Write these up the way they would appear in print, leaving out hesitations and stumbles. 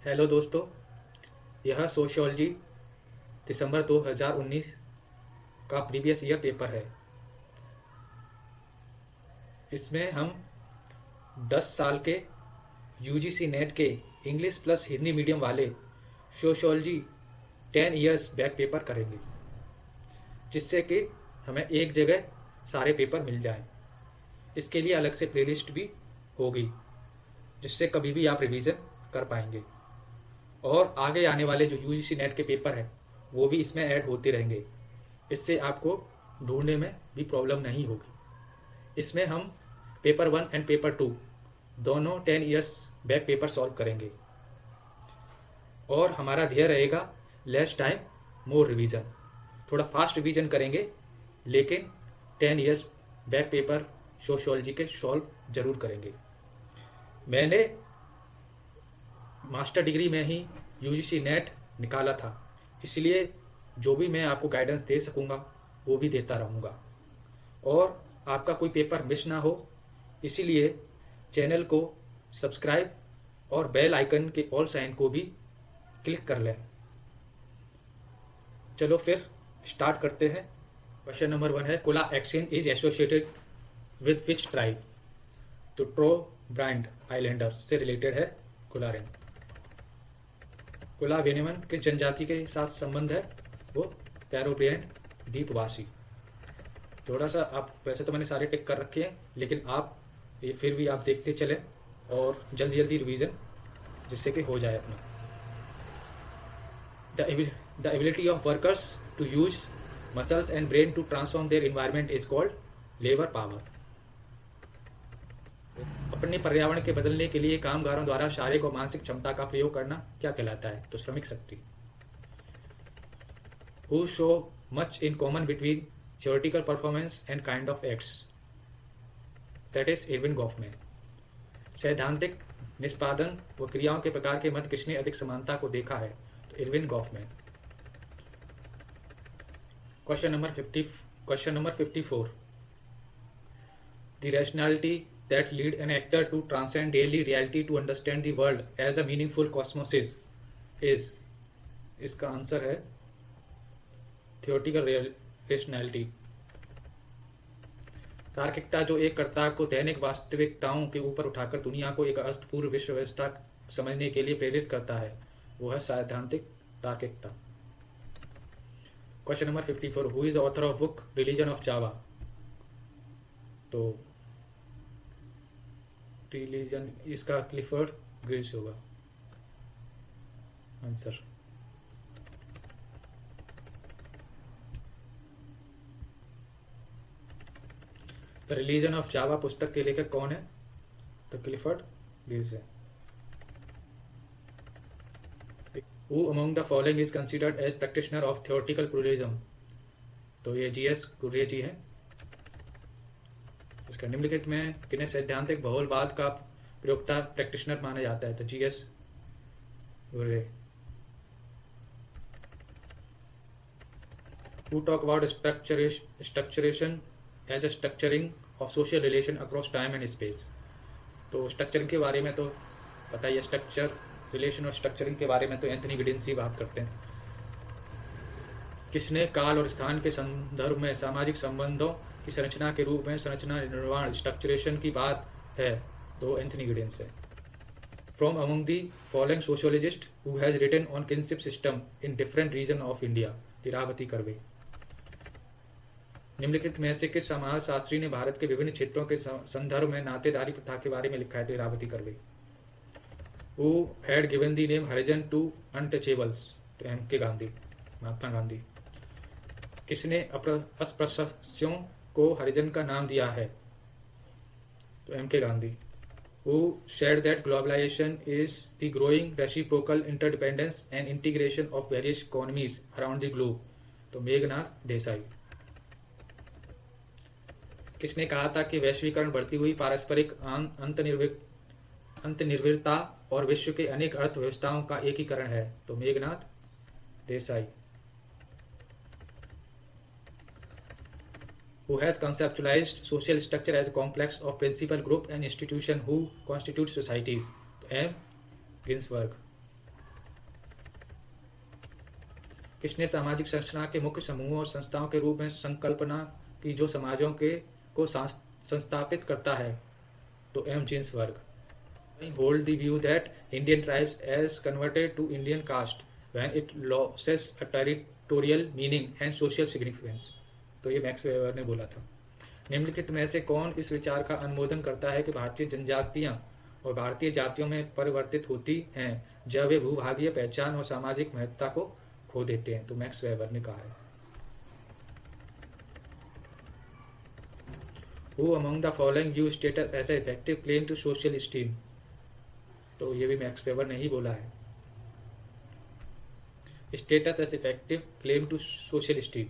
Hello दोस्तों, यह sociology दिसंबर 2019 का प्रीवियस ईयर पेपर है। इसमें हम 10 साल के यूजीसी नेट के इंग्लिश प्लस हिंदी मीडियम वाले सोशियोलॉजी 10 इयर्स बैक पेपर करेंगे, जिससे कि हमें एक जगह सारे पेपर मिल जाएं। इसके लिए अलग से प्लेलिस्ट भी होगी, जिससे कभी भी आप रिवीजन कर पाएंगे। और आगे आने वाले जो यूजीसी नेट के पेपर हैं वो भी इसमें ऐड होते रहेंगे। इससे आपको ढूंढने में भी प्रॉब्लम नहीं होगी। इसमें हम पेपर 1 एंड पेपर 2 दोनों 10 इयर्स बैक पेपर सॉल्व करेंगे। और हमारा ध्येय रहेगा लेस टाइम मोर रिवीजन। थोड़ा फास्ट रिवीजन करेंगे, लेकिन 10 इयर्स बैक पेपर सोशियोलॉजी के सॉल्व जरूर करेंगे। मैंने मास्टर डिग्री में ही यूजीसी नेट निकाला था, इसलिए जो भी मैं आपको गाइडेंस दे सकूँगा वो भी देता रहूँगा। और आपका कोई पेपर मिस ना हो, इसीलिए चैनल को सब्सक्राइब और बेल आइकन के ऑल साइन को भी क्लिक कर लें। चलो फिर स्टार्ट करते हैं। क्वेश्चन नंबर 1 है, कोला एक्सिन is associated with which tribe? तो ट्रो ब्रांड आइलैंडर से रिलेटेड है कोलारिन। कोला वेनेमन किस जनजाति के साथ संबंध है? वो कैरोबियन द्वीपवासी। थोड़ा सा आप, वैसे तो मैंने सारे टिक कर रखे हैं, लेकिन आप ये फिर भी आप देखते चले और जल्दी जल्दी रिवीजन, जिससे कि हो जाए अपना। The ability of workers to use muscles and brain to transform their environment is called labour power. अपने पर्यावरण के बदलने के लिए कामगारों द्वारा शारीरिक और मानसिक क्षमता का प्रयोग करना क्या कहलाता है? तो श्रमिक शक्ति। Who show much in common between theoretical performance and kind of acts? That is Irving Goffman. सैद्धांतिक निष्पादन व क्रियाओं के प्रकार के मध्य किसने अधिक समानता को देखा है? तो Irwin Goffman. Question number 54। The rationality that lead an actor to transcend daily reality to understand the world as a meaningful cosmos is इसका आंसर है थियोरेटिकल रेशनैलिटी। तार्किकता जो एक कर्ता को दैनिक वास्तविकताओं के ऊपर उठाकर दुनिया को एक अर्थपूर्ण विश्व व्यवस्था समझने के लिए प्रेरित करता है, वो है सैद्धांतिक तार्किकता। Question number 54, who is author of book religion of Java? तो रिलीजन इसका क्लिफर्ड ग्रीव्स होगा answer. The religion of Java पुस्तक के लेखक कौन है? तो क्लिफर्ड ग्रीव्स है। Who among the following is considered as practitioner of theoretical pluralism? तो ये जीएस गुर्रे जी हैं। इसका निम्नलिखित में किन्हें सैद्धांतिक बहुलवाद का प्रयोक्ता प्रैक्टिशनर माना जाता है? तो GS गुर्रे। Who talk about structuration as a structuring of social relation across time and space? तो स्ट्रक्चरिंग के बारे में तो पता ही है, स्ट्रक्चर रिलेशन और स्ट्रक्चरिंग के बारे में तो एंथनी गिडिंस ही बात करते हैं। किसने काल और स्थान के संदर्भ में सामाजिक संबंधों की संरचना के रूप में संरचना निर्माण स्ट्रक्चरेशन की बात है? तो एंथनी गिडिंस है। From among the following sociologist who has written on kinship system in different region of India? Iravati Karve. निम्नलिखित में से किस समाजशास्त्री ने भारत के विभिन्न क्षेत्रों के संदर्भ में नातेदारी प्रथा के बारे में लिखा है? तो Iravati Karve. Who had given the name Harijan to untouchables? तो M.K. गांधी, महात्मा गांधी। किसने अस्पृश्यों को हरिजन का नाम दिया है? तो M.K. Gandhi. Who said that globalization is the growing reciprocal interdependence and integration of various economies around the globe? तो मेघनाथ देसाई। किसने कहा था कि वैश्वीकरण बढ़ती हुई पारस्परिक अंतर्निर्भरता और विश्व के अनेक अर्थव्यवस्थाओं का एकीकरण है? तो Meghnath Desai. Who has conceptualized social structure as a complex of principal group and institution who constitute societies? तो M. गिन्सबर्ग। किसने सामाजिक संरचना के मुख्य समूहों और संस्थाओं के रूप में संकल्पना की जो समाजों के को संस्थापित करता है? तो M Ginsberg. Hold the view that Indian tribes as converted to Indian caste when it loses a territorial meaning and social significance. तो ये मैक्स वेबर ने बोला था। निम्नलिखित में से कौन इस विचार का अनुमोदन करता है कि भारतीय जनजातियां और भारतीय जातियों में परिवर्तित होती हैं जब वे भूभागीय पहचान और सामाजिक महत्ता को खो देते हैं? तो मैक्स वेबर ने कहा है। Who among the following view status as an effective claim to social esteem? तो ये भी मैक्स वेबर ने ही बोला है। Status as effective claim to social esteem,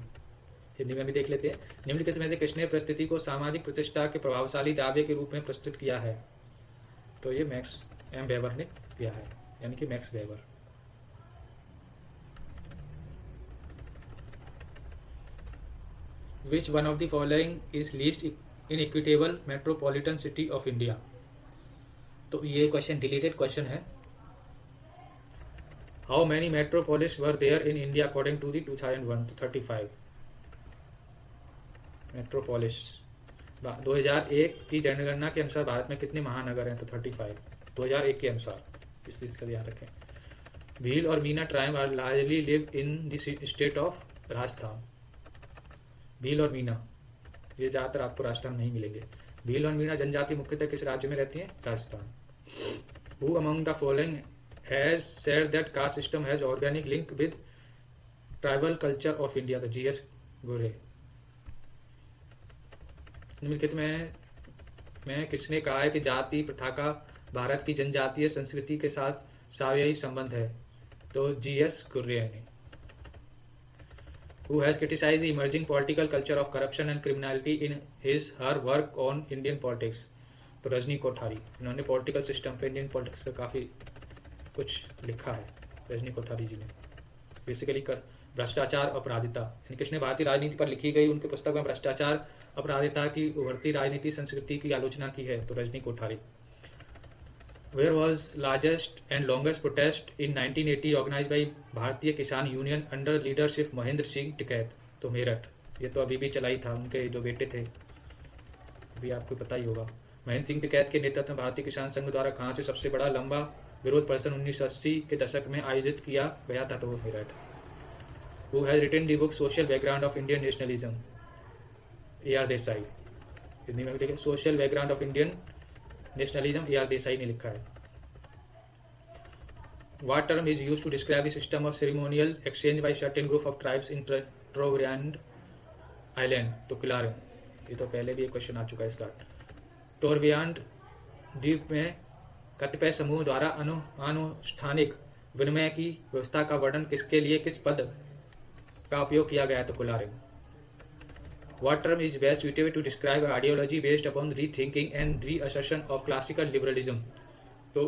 Hindi में भी देख लेते हैं। निम्नलिखित में से किसने परिस्थिति को सामाजिक प्रतिष्ठा के प्रभावशाली दावे के रूप में प्रस्तुत किया है? तो ये मैक्स एम वेबर ने किया है, यानी कि max weber. Which one of the following is least inequitable metropolitan city of India? तो ये क्वेश्चन डिलीटेड क्वेश्चन है। How many metropolis were there in India according to the 2001 to 35 metropolis? 2001 की जनगणना के अनुसार भारत में कितने महानगर हैं? तो 35 2001 के अनुसार, इस चीज का ध्यान रखें। भील और Meena tribe are largely live in the state of Rajasthan. Bhil और मीना ये ज़्यादातर आपको राजस्थान नहीं मिलेंगे। भील और मीना जनजाति मुख्यतः किस राज्य में रहती हैं? Rajasthan. Who among the following has said that caste system has organic link with tribal culture of India? तो जीएस गोरे। निम्नलिखित में किसने कहा है कि जाति प्रथा का भारत की जनजातीय संस्कृति के साथ सावयवी संबंध है? तो जीएस गुर्रे ने। Who has criticized the emerging political culture of corruption and criminality in her work on Indian politics? तो रजनी कोठारी। इन्होंने पॉलिटिकल सिस्टम पे, इंडियन पॉलिटिक्स पे काफ़ी कुछ लिखा है रजनी कोठारी जी ने। बेसिकली भ्रष्टाचार अपराधिता, यानी किसने भारतीय राजनीति पर लिखी गई उनके पुस्तक में भ्रष्टाचार अपराधिता की उभरती राजनीति संस्कृति की आलोचना की है? तो Rajni Kothari. Where was largest and longest protest in 1980 organized by भारतीय किसान union under leadership Mahendra Singh Tikait? तो मेरठ। ये तो अभी भी चलाई था, उनके जो बेटे थे, अभी आपको पता ही होगा। महेंद्र सिंह टिकैत के नेतृत्व में भारतीय किसान संघ द्वारा कहाँ से सबसे बड़ा लंबा विरोध प्रदर्शन 1980 के दशक में आयोजित किया गया था? तो वो Meerut. Who has written the book social background of Indian nationalism? AR Desai. Hindi में भी देखिए, social background of Indian nationalism AR Desai ने लिखा है। What term is used to describe the system of ceremonial exchange by certain group of tribes in Trobriand Island? तो किलारे। ये तो पहले भी एक क्वेश्चन आ चुका है इसका। टोरबियांड द्वीप में कतिपय समूह द्वारा अनुष्ठानिक विनिमय की व्यवस्था का वर्णन किसके लिए किस पद का उपयोग किया गया है? तो कुलारे। What term is best suited to describe an ideology based upon rethinking and reassertion of classical liberalism? तो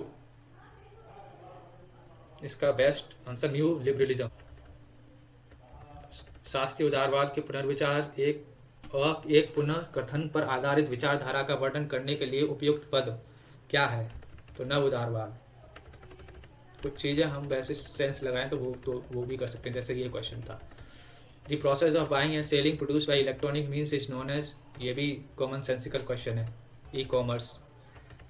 इसका बेस्ट आंसर न्यू लिबरलिज्म। शास्त्रीय उदारवाद के पुनर्विचार एक पुनर्कथन पर आधारित विचारधारा का वर्णन करने के लिए उपयुक्त पद क्या है? तो नव उदारवाद। कुछ चीजें हम वैसे सेंस लगाएं तो वो भी कर सकते हैं, जैसे ये क्वेश्चन था। The process of buying and selling produced by electronic means is known as, ये भी कॉमन सेंसिकल क्वेश्चन है। E commerce.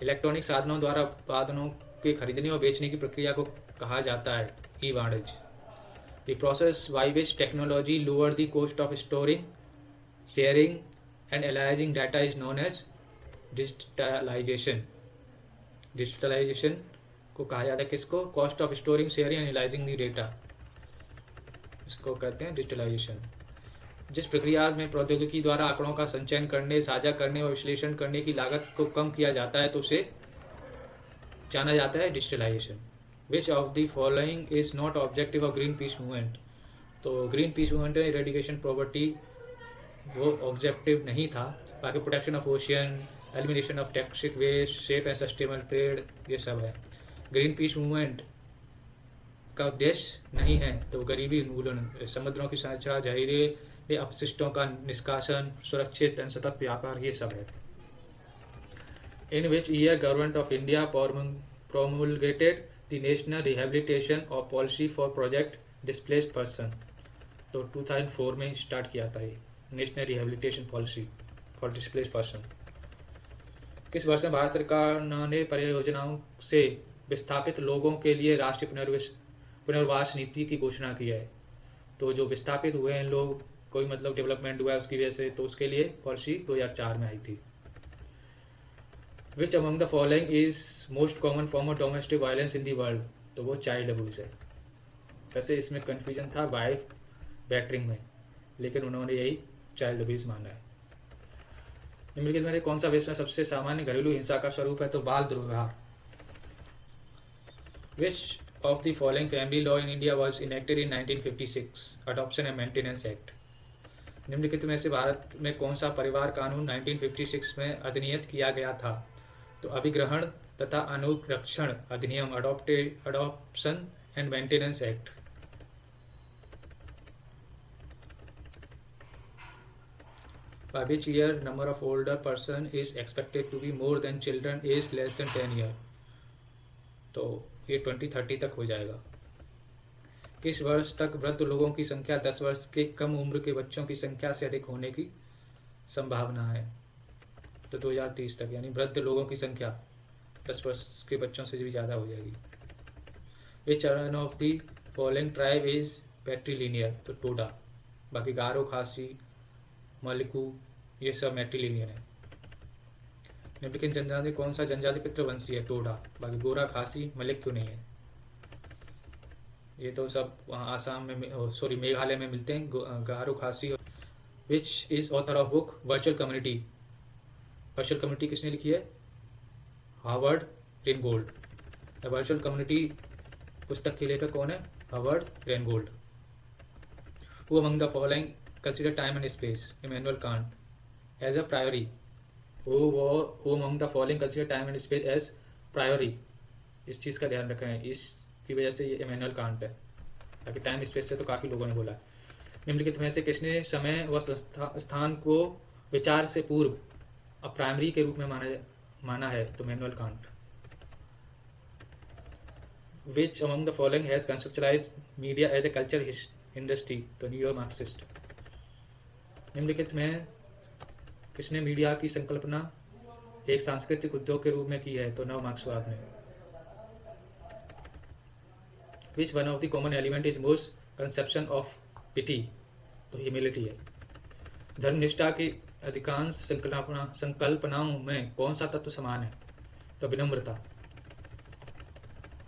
इलेक्ट्रॉनिक साधनों द्वारा उत्पादनों के खरीदने और बेचने की प्रक्रिया को कहा जाता है ई वाणिज्य। The process by which technology lower the cost of storing, sharing and analyzing data is known as digitalization. Digitalisation को कहा जाता है किसको? Cost of storing, sharing, analysing the data, इसको कहते हैं डिजिटलाइजेशन। जिस प्रक्रिया में प्रौद्योगिकी द्वारा आंकड़ों का संचयन करने, साझा करने और विश्लेषण करने की लागत को कम किया जाता है तो उसे जाना जाता है digitalisation. Which of the following is not objective of Greenpeace movement? तो ग्रीन पीस मूवमेंट में इरेडिकेशन पॉवर्टी वो ऑब्जेक्टिव नहीं था, बाकी protection of ocean, elimination of toxic waste, safe and sustainable trade, ये सब है। ग्रीन पीस मूवमेंट का उद्देश्य नहीं है तो गरीबी उन्मूलन, समुद्रों की संरक्षा, जहरीले अपशिष्टों का निष्कासन, सुरक्षित एवं सतत व्यापार, ये सब है। In which year government of India promulgated the national rehabilitation of policy for project displaced person? तो 2004 में स्टार्ट किया था ये national rehabilitation policy for displaced person. किस वर्ष में भारत सरकार ने परियोजनाओं से विस्थापित लोगों के लिए राष्ट्रीय पुनर्वास नीति की घोषणा की है? तो जो विस्थापित हुए हैं लोग, कोई मतलब डेवलपमेंट हुआ है उसकी वजह से, तो उसके लिए पॉलिसी 2004 में आई थी। विच among the following is most common form of domestic violence in the world? तो वो चाइल्ड अब्यूज है। वैसे इसमें कन्फ्यूजन था वाइफ बैटरिंग में, लेकिन उन्होंने यही चाइल्ड अब्यूज माना है। निम्नलिखित में कौन सा विश्व में सबसे सामान्य घरेलू हिंसा का स्वरूप है? तो बाल दुर्व्यवहार। विच of the following family law in India was enacted in 1956? Adoption and Maintenance Act। निम्नलिखित में से भारत में कौन सा परिवार कानून 1956 में अधिनियत किया गया था? तो अभिग्रहण तथा अनुरक्षण अधिनियम, adoption and maintenance act. By which year number of older person is expected to be more than children aged less than 10 year? तो ये 2030 तक हो जाएगा। किस वर्ष तक वृद्ध लोगों की संख्या 10 वर्ष के कम उम्र के बच्चों की संख्या से अधिक होने की संभावना है? तो 2030 तक, यानी वृद्ध लोगों की संख्या 10 वर्ष के बच्चों से भी ज़्यादा हो जाएगी। Which one of the following tribe is patrilineal? तो टोडा। बाकी गारो, खासी, मलिकू ये सब मैट्रीलिनियर है। निम्नलिखित जनजाति कौन सा जनजाति पितृवंशी है? टोडा। बाकी गोरा, खासी, मलिक क्यों नहीं है? ये तो सब आसाम में, मेघालय में मिलते हैं, Garo, Khasi. Which is author of book virtual community? Virtual community किसने लिखी है? Howard Rheingold. The virtual community पुस्तक के लेखक कौन है? Howard Rheingold. Who among the following consider time and space? Immanuel Kant as a priori. Who among the following consider time and space as priori? इस चीज़ का ध्यान रखें, इसकी वजह से ये इमैनुअल कांट है। बाकी टाइम स्पेस से तो काफ़ी लोगों ने बोला। निम्नलिखित में से किसने समय व स्थान को विचार से पूर्व अप्राइमरी के रूप में माना है? तो Immanuel Kant. Which among the following has conceptualise media as a culture industry? तो न्यू मार्क्सिस्ट। निम्नलिखित में किसने मीडिया की संकल्पना एक सांस्कृतिक उद्योग के रूप में की है? तो नव मार्क्सवाद ने। Which one of the common element is most conception of pity? तो ह्यूमिलिटी है। धर्मनिष्ठा की अधिकांश संकल्पनाओं में कौन सा तत्व समान है? तो विनम्रता।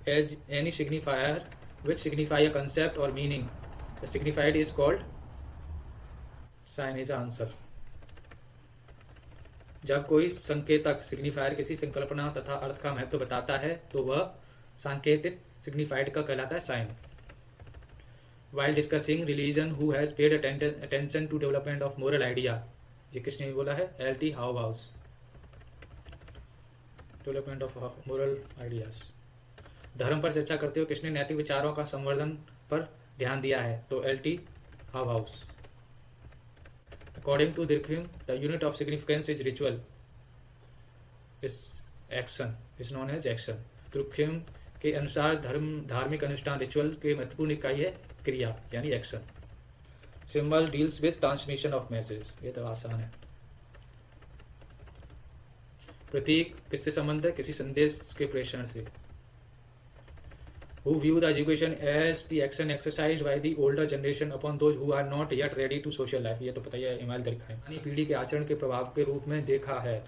As any signifier which signify a concept और meaning, the signified is called sign is answer. जब कोई संकेतक सिग्निफायर किसी संकल्पना तथा अर्थ का महत्व बताता है तो वह सांकेतिक सिग्निफाइड का कहलाता है sign. While discussing religion who has paid attention to development of moral idea? ये किसने बोला है? L.T. Hobhouse. Development of moral ideas. धर्म पर चर्चा करते हुए किसने नैतिक विचारों का संवर्धन पर ध्यान दिया है? तो L.T. हाउबाउस। According to Durkheim, the unit of significance is ritual. Is action is known as action. Durkheim के अनुसार धार्मिक अनुष्ठान रिचुअल के महत्वपूर्ण इकाई है क्रिया यानी action. Symbol deals with transmission of message, ये तो आसान है। प्रतीक किससे संबंध है? किसी संदेश के प्रेषण से। Who view the education as the action exercised by the older generation upon those who are not yet ready to social life? ये तो पता ही है, इमाल दुर्कहेम। पुरानी पीढ़ी के आचरण के प्रभाव के रूप में देखा है,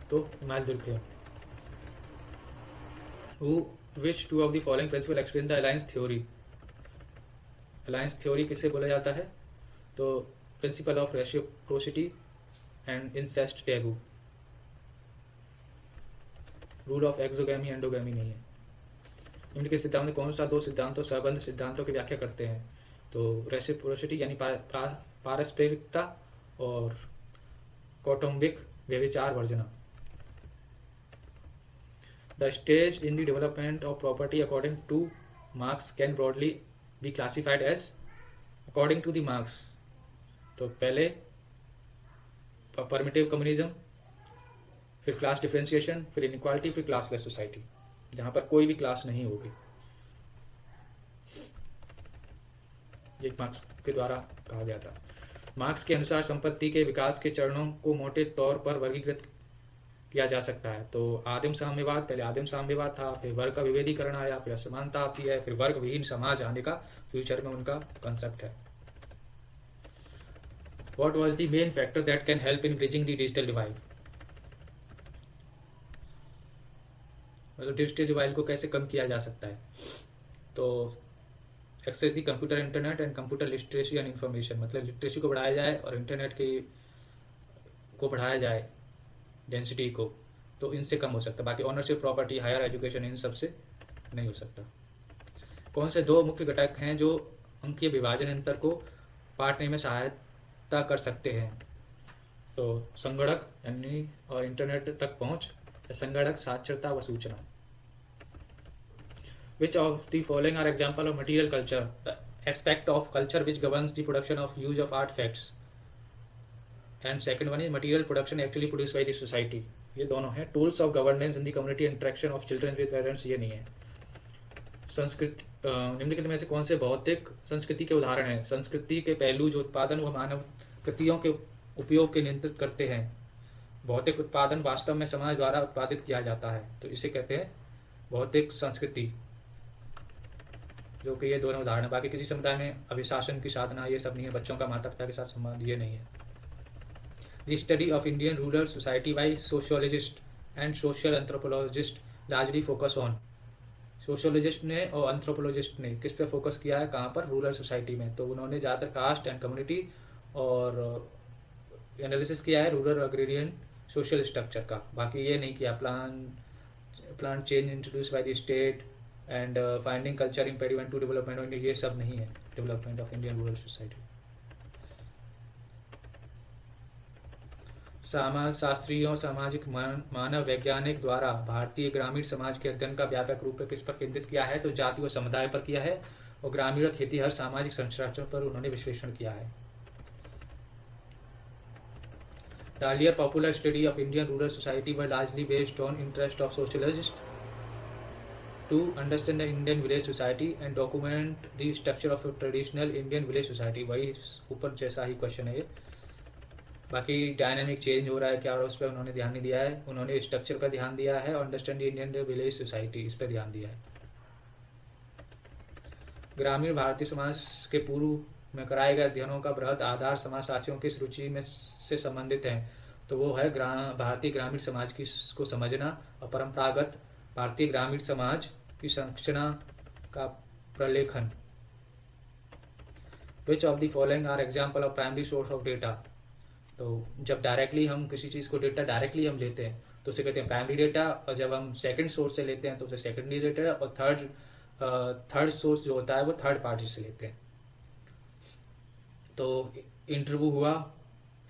तो इमाल दुर्कहेम। Which two of the following principles explain the alliance theory? Alliance theory किसे बोला जाता है? तो principle of reciprocity and incest taboo। Rule of exogamy endogamy नहीं है। इनके सिद्धांत में कौन सा दो सिद्धांतों संबंध सिद्धांतों की व्याख्या करते हैं? तो रेसिप्रोसिटी यानी पारस्परिकता और कौटुंबिक व्यभिचार वर्जना। The stage in the development of property according to Marx can broadly be classified as according to the Marx. तो पहले परमिटिव कम्युनिज्म, फिर क्लास डिफरेंशिएशन, फिर इनइक्वालिटी, फिर क्लासलेस सोसाइटी, जहां पर कोई भी क्लास नहीं होगी। ये मार्क्स के द्वारा कहा गया था। मार्क्स के अनुसार संपत्ति के विकास के चरणों को मोटे तौर पर वर्गीकृत किया जा सकता है। तो आदिम साम्यवाद, पहले आदिम साम्यवाद था, फिर वर्ग का विभेदीकरण आया, फिर असमानता आती है, फिर वर्ग विहीन समाज आने का फ्यूचर में उनका कंसेप्ट है। What was the main factor that can help in bridging the digital divide? मतलब डिजिटल डिवाइड को कैसे कम किया जा सकता है? तो access the computer internet and computer literacy and information, मतलब लिटरेसी को बढ़ाया जाए और इंटरनेट के को बढ़ाया जाए डेंसिटी को, तो इनसे कम हो सकता है। बाकी ऑनरशिप, प्रॉपर्टी, हायर एजुकेशन, इन सब से नहीं हो सकता। कौन से दो मुख्य घटक हैं जो अंकीय विभाजन अंतर को पाटने में सहायता कर सकते हैं? तो संगणक यानी और इंटरनेट तक पहुंच, संगणक, साक्षरता व सूचना। Which of the following are example of material culture? The aspect of culture which governs the production of use of artifacts. And second one is material production actually produced by the society. ये दोनों हैं। Tools of governance in the community interaction of children with parents, ये नहीं है। संस्कृत निम्नलिखित में से कौन से भौतिक संस्कृति के उदाहरण हैं? संस्कृति के पहलू जो उत्पादन व मानव कृतियों के उपयोग के नियंत्रित करते हैं। भौतिक उत्पादन वास्तव में समाज द्वारा उत्पादित किया जाता है, तो इसे कहते हैं भौतिक संस्कृति, जो कि ये दोनों उदाहरण है। बाकी किसी समुदाय में अभिशासन की साधना, ये सब नहीं है। बच्चों का माता पिता के साथ संबंध, ये नहीं है। The study of Indian rural society by sociologist and social anthropologist largely focus on. Sociologist ने और एंथ्रोपोलॉजिस्ट ने किस पे फोकस किया है, कहाँ पर? रूरल सोसाइटी में। तो उन्होंने ज़्यादातर कास्ट एंड कम्युनिटी और एनालिसिस किया है रूरल अग्रेरियन सोशल स्ट्रक्चर का। बाकी ये नहीं किया plan change introduce by the state and finding culture impediment to development, ये सब नहीं है development of Indian rural society. समाज शास्त्रियों, सामाजिक मानव वैज्ञानिक द्वारा भारतीय ग्रामीण समाज के अध्ययन का व्यापक रूप में किस पर केंद्रित किया है? तो जाति व समुदाय पर किया है, और ग्रामीण और खेती हर सामाजिक संरचना पर उन्होंने विश्लेषण किया है। The earlier popular study of Indian rural society were largely based on interest of sociologists to understand the Indian village society and document the structure of a traditional Indian village society। वही ऊपर जैसा ही question है ये। बाकी dynamic change हो रहा है क्या, और उस पर उन्होंने ध्यान नहीं दिया है। उन्होंने स्ट्रक्चर पर ध्यान दिया है और अंडरस्टैंड इंडियन विलेज सोसाइटी, इस पर ध्यान दिया है। ग्रामीण भारतीय समाज के पूर्व में कराए गए अध्ययनों का बृहद आधार समाजशास्त्रियों की रुचि में से संबंधित है। तो वो है भारतीय ग्रामीण समाज की को समझना और परंपरागत भारतीय ग्रामीण समाज की संरचना का प्रलेखन। Which of the following are example of primary source of data? तो जब डायरेक्टली हम किसी चीज़ को डेटा डायरेक्टली हम लेते हैं तो उसे कहते हैं प्राइमरी डेटा, और जब हम सेकंड सोर्स से लेते हैं तो उसे सेकेंडरी डेटा, और थर्ड सोर्स जो होता है वो थर्ड पार्टी से लेते हैं। तो इंटरव्यू हुआ,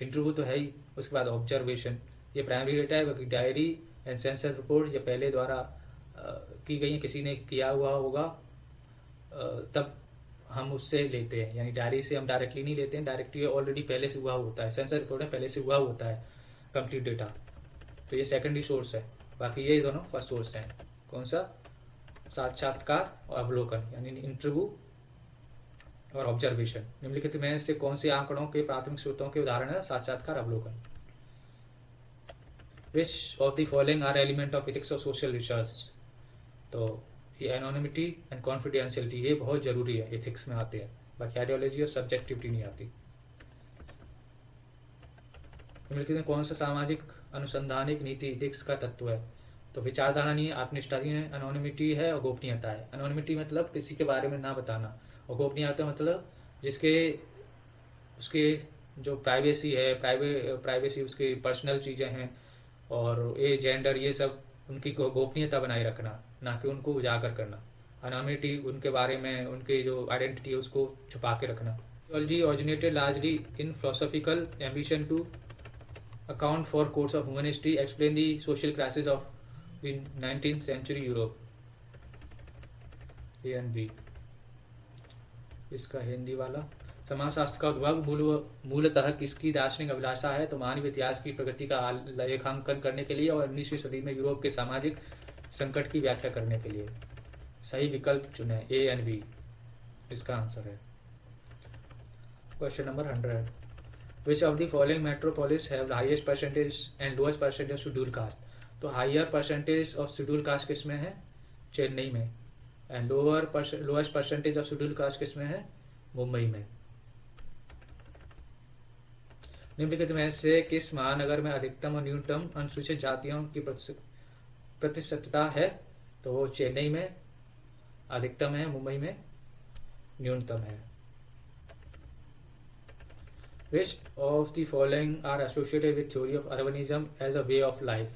इंटरव्यू तो है ही, उसके बाद ऑब्जर्वेशन, ये प्राइमरी डेटा है। बाकी डायरी एंड सेंसर रिपोर्ट ये पहले द्वारा की गई है, किसी ने किया हुआ होगा तब हम उससे लेते हैं, यानी डायरी से हम डायरेक्टली नहीं लेते हैं। डायरेक्टली ऑलरेडी पहले से हुआ होता है, सेंसर रिपोर्ट में पहले से हुआ होता है कंप्लीट डेटा, तो ये सेकेंडरी सोर्स है। बाकी ये दोनों फर्स्ट सोर्स हैं। कौन सा? साक्षात्कार और अवलोकन, यानी इंटरव्यू और ऑब्जर्वेशन। निम्नलिखित में से कौन से आंकड़ों के प्राथमिक स्रोतों के उदाहरण है? साक्षात्कार, अवलोकन। Which of the following are element of ethics of social research? तो ये एनोनिमिटी एंड कॉन्फिडेंशियलिटी, ये बहुत जरूरी है, एथिक्स में आते हैं। बाकी आइडियोलॉजी और सब्जेक्टिविटी नहीं आती। निम्नलिखित में कौन सा सामाजिक अनुसंधानिक नीति एथिक्स का तत्व है? तो विचारधारा नहीं है, आत्मनिष्ठा नहीं है, एनोनिमिटी है और गोपनीयता है। एनोनिमिटी मतलब किसी के बारे में ना बताना, और गोपनीयता मतलब जिसके उसके जो प्राइवेसी है, प्राइवेसी उसकी पर्सनल चीज़ें हैं और ये जेंडर, ये सब उनकी गोपनीयता बनाए रखना, ना कि उनको उजागर करना। एनोनिमिटी उनके बारे में, उनकी जो आइडेंटिटी है उसको छुपा के रखना। Theology originated largely in philosophical ambition to account for course of human history explain the social crisis of in 19th century Europe. A and B इसका हिंदी वाला। समाजशास्त्र का उद्भव मूलतः किसकी दार्शनिक अभिलाषा है? तो मानव इतिहास की प्रगति का लेखांकन करने के लिए और 19वीं सदी में यूरोप के सामाजिक संकट की व्याख्या करने के लिए। सही विकल्प चुने, ए एंड बी इसका आंसर है। Question number 100, which of the following metropolis have highest percentage and lowest percentage schedule caste. तो higher percentage of schedule caste किस में है? चेन्नई में। And lowest percentage of schedule caste किस में है? मुंबई में। निम्नलिखित में से किस महानगर में अधिकतम और न्यूनतम अनुसूचित जातियों की प्रतिशतता है? तो वो चेन्नई में अधिकतम है, मुंबई में न्यूनतम है। Which of the following are associated with theory of urbanism as a way of life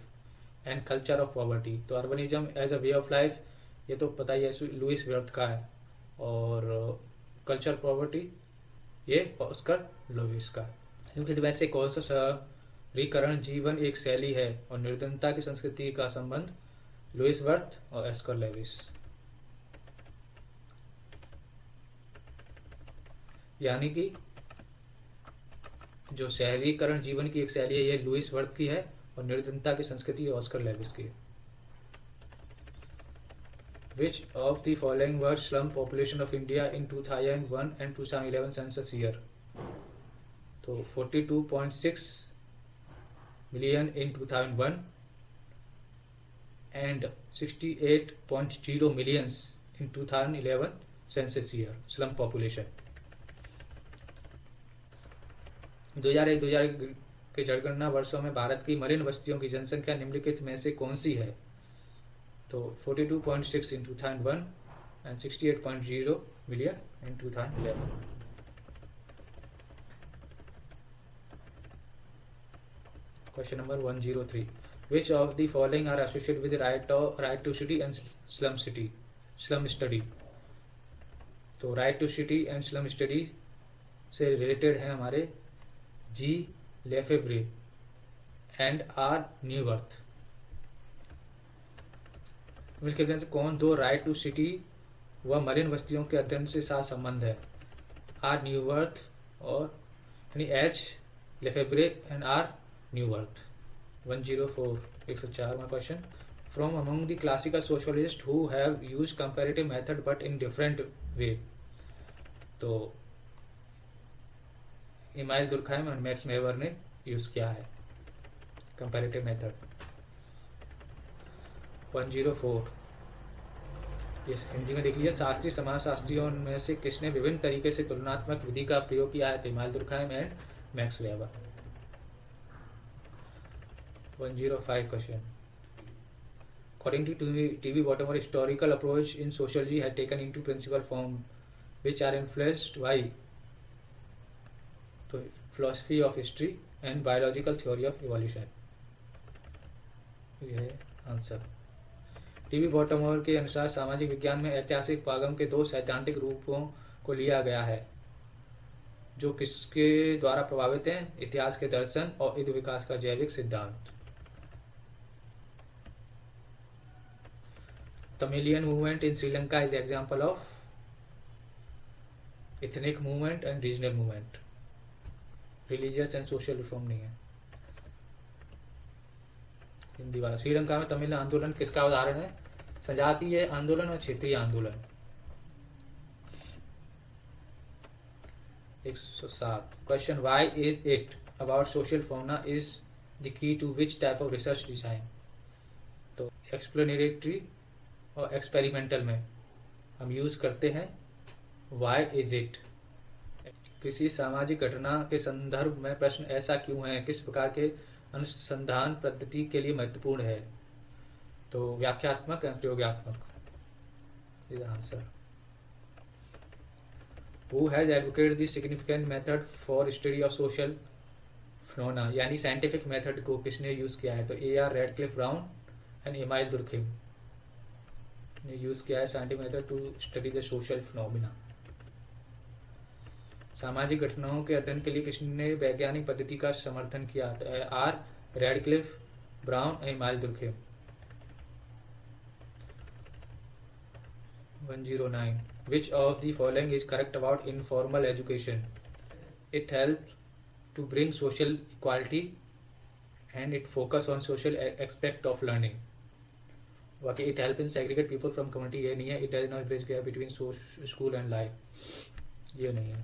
and culture of poverty? तो urbanism as a way of life ये तो पता ही है, लुइस वर्थ का है, और कल्चर पॉवर्टी ये ऑस्कर लुइस का। क्योंकि वैसे कौन सा शहरीकरण जीवन एक शैली है और निर्धनता की संस्कृति का संबंध? लुइस वर्थ और ऑस्कर लुइस। यानी कि जो शहरीकरण जीवन की एक शैली है ये लुइस वर्थ की है और निर्धनता की संस्कृति ऑस्कर लेविस की है। Which of the following were slum population of India in 2001 and 2011 census year? तो 42.6 million in 2001 and 68.0 millions in 2011 census year slum population। 2001 के जनगणना वर्षों में भारत की मलिन बस्तियों की जनसंख्या निम्नलिखित में से कौन सी है? तो 42.6 in 2001 and 68.0 million in 2011। Question number 103, which of the following are associated with the right to city and slum study? तो right to city and slum study से रिलेटेड है हमारे जी लेफेब्रे एंड आर न्यूवर्थ। मिलकर से कौन दो राइट टू सिटी व मलिन बस्तियों के अध्ययन से साथ संबंध है? आर न्यूवर्थ और यानी H Lefebvre and R Neuwirth. 104 104वां question, from among the classical socialist who have use comparative method but in different way. तो इमाइल दुर्खाइम और मैक्स वेबर ने यूज किया है कंपैरेटिव मेथड। 104 ये हिंदी में देख लीजिए, शास्त्रीय समाजशास्त्रियों में से किसने विभिन्न तरीके से तुलनात्मक विधि का प्रयोग किया है? तो Emile दुर्खाइम and max weber. 105 question, according to TV Baltimore, historical approach in sociology had taken into principal form which are influenced by तो philosophy of history and biological theory of evolution। ये है आंसर। टीवी बॉटमोर के अनुसार सामाजिक विज्ञान में ऐतिहासिक पागम के दो सैद्धांतिक रूपों को लिया गया है जो किसके द्वारा प्रभावित हैं? इतिहास के दर्शन और युद्ध विकास का जैविक सिद्धांत। Tamilian movement in Sri Lanka is example of ethnic movement and regional movement. Religious and social reform नहीं है। हिंदी वाला, श्रीलंका में तमिल आंदोलन किसका उदाहरण है? सजातीय आंदोलन और क्षेत्रीय आंदोलन। 107 question, why is it about social फॉर्मना is the key to which type of research design? तो एक्सप्लेनेटरी और एक्सपेरिमेंटल में हम यूज करते हैं व्हाई इज इट। किसी सामाजिक घटना के संदर्भ में प्रश्न ऐसा क्यों है किस प्रकार के अनुसंधान पद्धति के लिए महत्वपूर्ण है? तो व्याख्यात्मक एवं प्रयोगात्मक। Is answer. Who has advocated the significant method for study of social phenomena, यानी साइंटिफिक मेथड को किसने यूज किया है? तो A.R. Radcliffe Brown and Emile Durkheim ने यूज किया है scientific method to study the social phenomena. सामाजिक घटनाओं के अध्ययन के लिए किसने वैज्ञानिक पद्धति का समर्थन किया? R Radcliffe Brown and Emile Durkheim. 109 which of the following is correct about informal education? It helps to bring social equality and it focus on social aspect of learning। बाकी it help in segregate people from community, ये नहीं है। It does not bridge gap between school and life, ये नहीं है।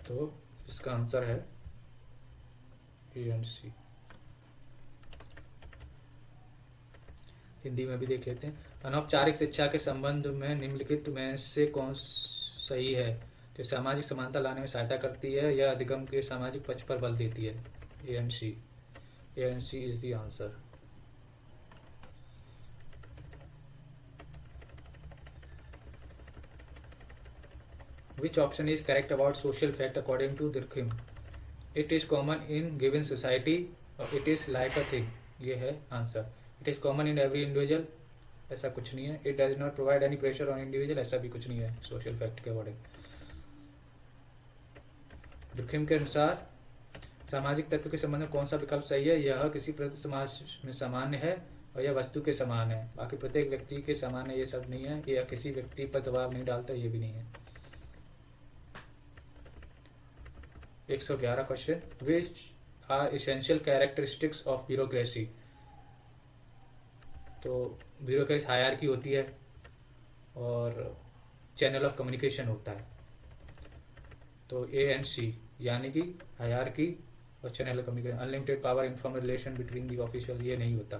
तो इसका answer है ए एंड सी। हिंदी में भी देख लेते हैं। अनौपचारिक शिक्षा के संबंध में निम्नलिखित में से कौन सही है? जो सामाजिक समानता लाने में सहायता करती है या अधिगम के सामाजिक पक्ष पर बल देती है? A and C. A and C is the answer. Which option is correct about social fact according to Durkheim? It is common in given society or it is like a thing. ये है answer. It is common in every individual, ऐसा कुछ नहीं है। It does not provide any pressure on individual, ऐसा भी कुछ नहीं है सोशल फैक्ट के अकॉर्डिंग। दुर्खिम के अनुसार सामाजिक तत्व के संबंध में कौन सा विकल्प सही है? यह किसी प्रति समाज में सामान्य है और यह वस्तु के समान है। बाकी प्रत्येक व्यक्ति के समान है, ये सब नहीं है। यह किसी व्यक्ति पर दबाव नहीं डालता, ये भी नहीं है। 111 question. Which are essential characteristics of bureaucracy? तो ब्यूरोक्रेसी हायरार्की होती है और चैनल ऑफ कम्युनिकेशन होता है। तो ए एंड सी, यानी कि हायरार्की और channel of communication. Unlimited power, informal relation between the official, ये नहीं होता।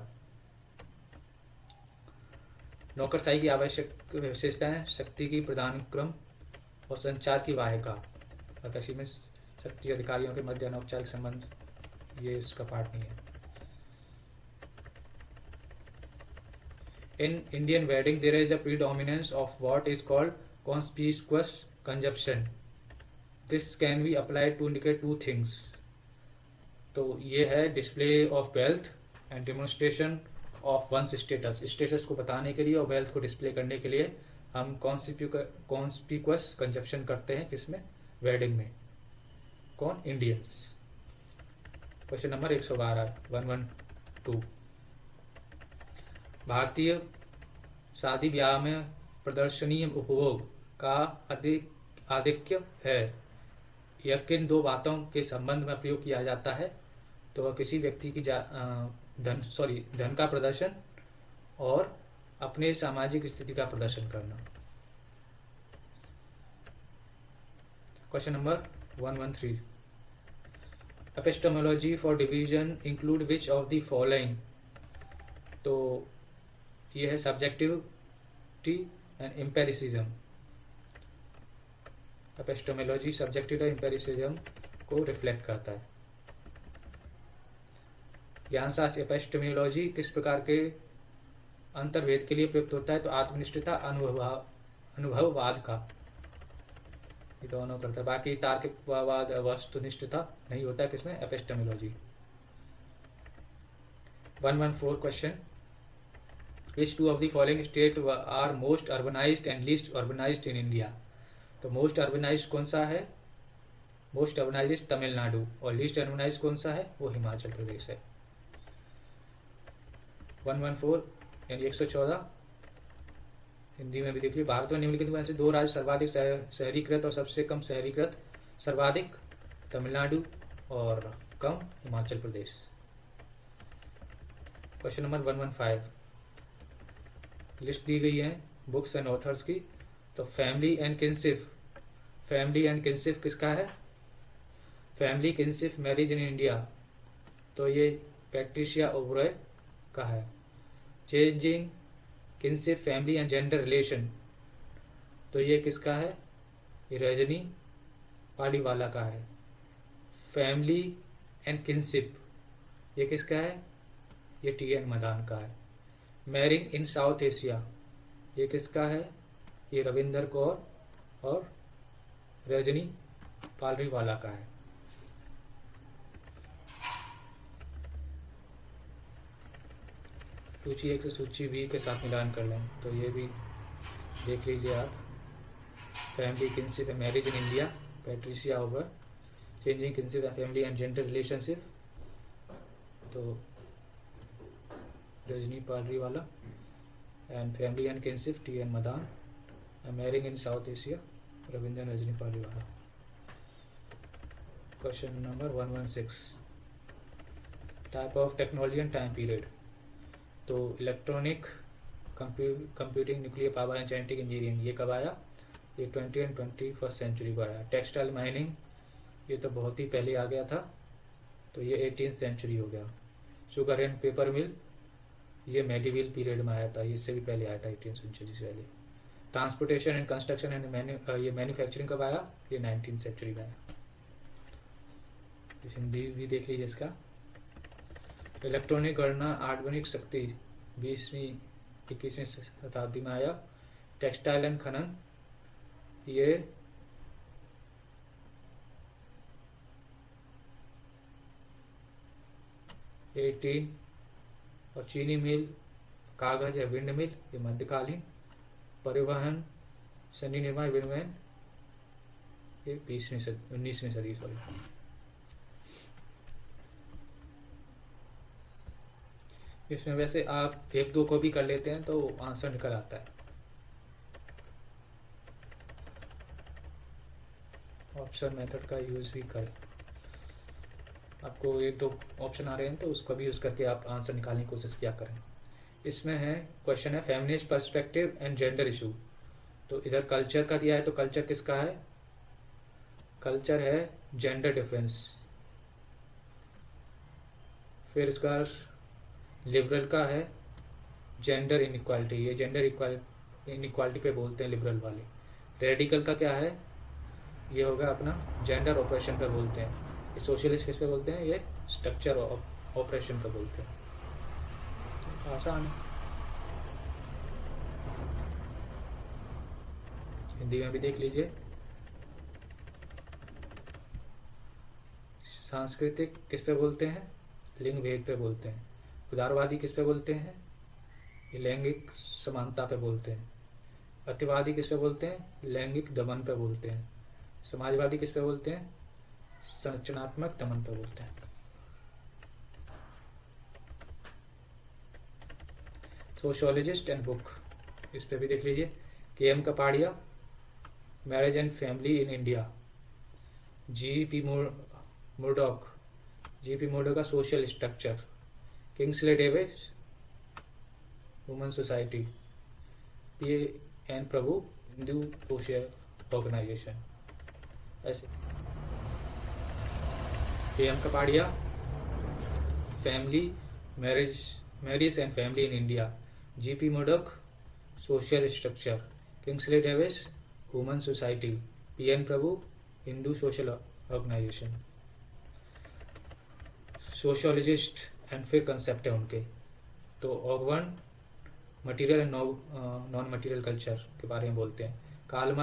नौकरशाही की आवश्यक विशेषताएं: शक्ति की प्रदान क्रम और संचार की वाहिका। किसी में शक्ति अधिकारियों के मध्य अनौपचारिक संबंध, ये इसका पार्ट नहीं है। In Indian wedding, there is a predominance of what is called conspicuous consumption. This can be applied to indicate two things. तो ये है display of wealth and demonstration of one's status. Status को बताने के लिए और wealth को display करने के लिए हम conspicuous consumption करते हैं। किसमें? वेडिंग में। कौन? इंडियंस। Question number 112 112। भारतीय शादी ब्याह में प्रदर्शनीय उपभोग का आधिक्य है। यह किन दो बातों के संबंध में प्रयोग किया जाता है? तो वह किसी व्यक्ति की धन का प्रदर्शन और अपने सामाजिक स्थिति का प्रदर्शन करना। Question number 113। Epistemology for division include which of the following? तो ये है subjectivity and empiricism. Epistemology subjectivity और एम्पेरिसिज्म को रिफ्लेक्ट करता है। ज्ञानशास्त्र एपिस्टेमोलॉजी किस प्रकार के अंतर्भेद के लिए प्रयुक्त होता है? तो आत्मनिष्ठता, अनुभववाद का, ये दोनों करता है। बाकी तार्किकवाद, वस्तुनिष्ठता नहीं होता है किसमें? Epistemology. 114 question. Which two of the following states are most urbanized and least urbanized in India? तो most urbanized कौन सा है? most urbanized तमिलनाडु, और least urbanized कौन सा है? वो हिमाचल प्रदेश है। 114 यानी 114 हिंदी में भी देखिए। भारत में निम्नलिखित में से दो राज्य सर्वाधिक शहरीकृत और सबसे कम शहरीकृत? सर्वाधिक तमिलनाडु और कम Himachal Pradesh. Question number 115। List दी गई है बुक्स एंड ऑथर्स की। तो family and kinship, family and kinship किसका है? Family kinship marriage in India, तो ये पैट्रिशिया ओबरॉय का है। Changing kinship family and gender relation, तो ये किसका है? ये रजनी पालीवाला का है। फैमिली एंड किनशिप ये किसका है? ये टी.एन. मदान का है। मैरिंग इन साउथ एशिया ये किसका है? ये रविंदर कौर और रजनी पालरीवाला का है। सूची 1 से सूची बी के साथ मिलान कर लें तो ये भी देख लीजिए आप। Family kinship marriage in India, Patricia Ober. Changing kinship family and gender relationship, तो Rajni Palriwala. And family and kinship TN. Madan. Marrying in South Asia Ravinder Rajni Palriwala. Question number 116। Type of technology and time period, तो electronic computing, nuclear power and genetic engineering ये कब आया? ये 20 and 21st century को आया। Textile mining ये तो बहुत ही पहले आ गया था, तो ये 18th सेंचुरी हो गया। शुगर एंड पेपर मिल, ये मेडिवल पीरियड में आया था, ये इससे भी पहले आया था, 18th सेंचुरी से पहले। ट्रांसपोर्टेशन एंड कंस्ट्रक्शन एंड ये मैन्युफैक्चरिंग कब आया, ये 19th सेंचुरी में आया। हिंदी भी देख लीजिए इसका। इलेक्ट्रॉनिक गणना आधुनिक शक्ति 20वीं 21वीं शताब्दी में आया। टेक्सटाइल एंड खनन, ये और चीनी मिल, कागज या विंड मिल, ये मध्यकालीन। परिवहन, सनी निर्माण, विनिमय, ये 19वीं सदी सॉरी। इसमें वैसे आप एक दो को भी कर लेते हैं तो आंसर निकल आता है। ऑप्शन मेथड का यूज भी करें। आपको एक दो ऑप्शन आ रहे हैं तो उसका भी यूज करके आप आंसर निकालने की कोशिश किया करें। इसमें है क्वेश्चन है feminist perspective and gender issue. तो इधर कल्चर का दिया है, तो कल्चर किसका है, कल्चर है जेंडर डिफरेंस। फिर इसका लिबरल का है जेंडर इनइक्वालिटी, ये जेंडर इनइक्वालिटी पे बोलते हैं लिबरल वाले। रेडिकल का क्या है, ये होगा अपना जेंडर ऑपरेशन पे बोलते हैं। सोशलिस्ट किस पे बोलते हैं, ये स्ट्रक्चर ऑपरेशन पे बोलते हैं। आसान है। हिंदी में भी देख लीजिए। सांस्कृतिक किस पे बोलते हैं, लिंग भेद पे बोलते हैं। उदारवादी किस पे बोलते हैं, ये लैंगिक समानता पे बोलते हैं। अतिवादी किस पे बोलते हैं, लैंगिक दमन पे बोलते हैं। समाजवादी किस पे बोलते हैं, संरचनात्मक दमन पे बोलते हैं। सोशियोलॉजिस्ट एंड बुक, इस पे भी देख लीजिए। K M Kapadia, marriage and family in India. GP. Murdock, GP. Murdock का social structure. Kingsley Davis, women society. PN. Prabhu, Hindu social organization. ऐसे KM. Kapadia, family marriage and family in India. GP. Murdock, social structure. Kingsley Davis, women society. PN. Prabhu, Hindu social organization. Sociologist and फिर concept है उनके, तो Ogburn material and non material culture के बारे में बोलते हैं। Karl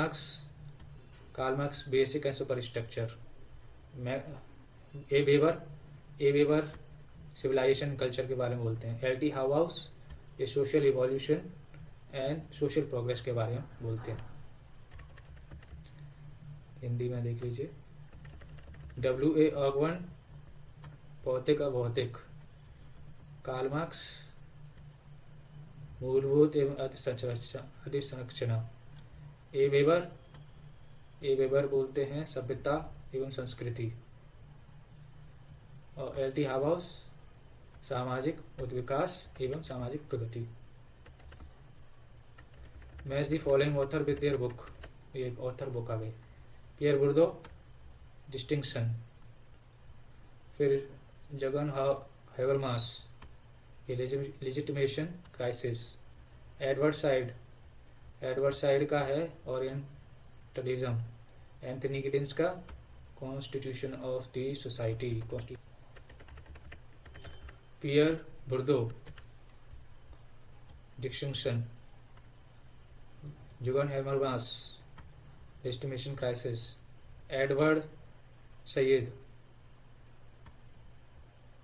Marx basic and super structure. A Weber civilization culture के बारे में बोलते हैं। एल.टी. हाउस ये social evolution and social progress के बारे में बोलते हैं। हिंदी में देख लीजिए। W.A. ऑगवन भौतिक अभौतिक। कार्ल मार्क्स मूलभूत एवं अधिसंरचना। ए वेबर बोलते हैं सभ्यता एवं संस्कृति। और एल.टी. हाउस सामाजिक विकास एवं सामाजिक प्रगति। Match the following author with their book, ये ऑथर बुक आ गई। Pierre Bourdieu, distinction. फिर Jurgen Habermas, legitimation crisis. Edward Said का है ओरिएंटलिज्म। एंथनी गिडिंस का constitution of the society. Pierre Bourdieu, distinction. Jurgen Habermas, legitimation crisis. Edward Said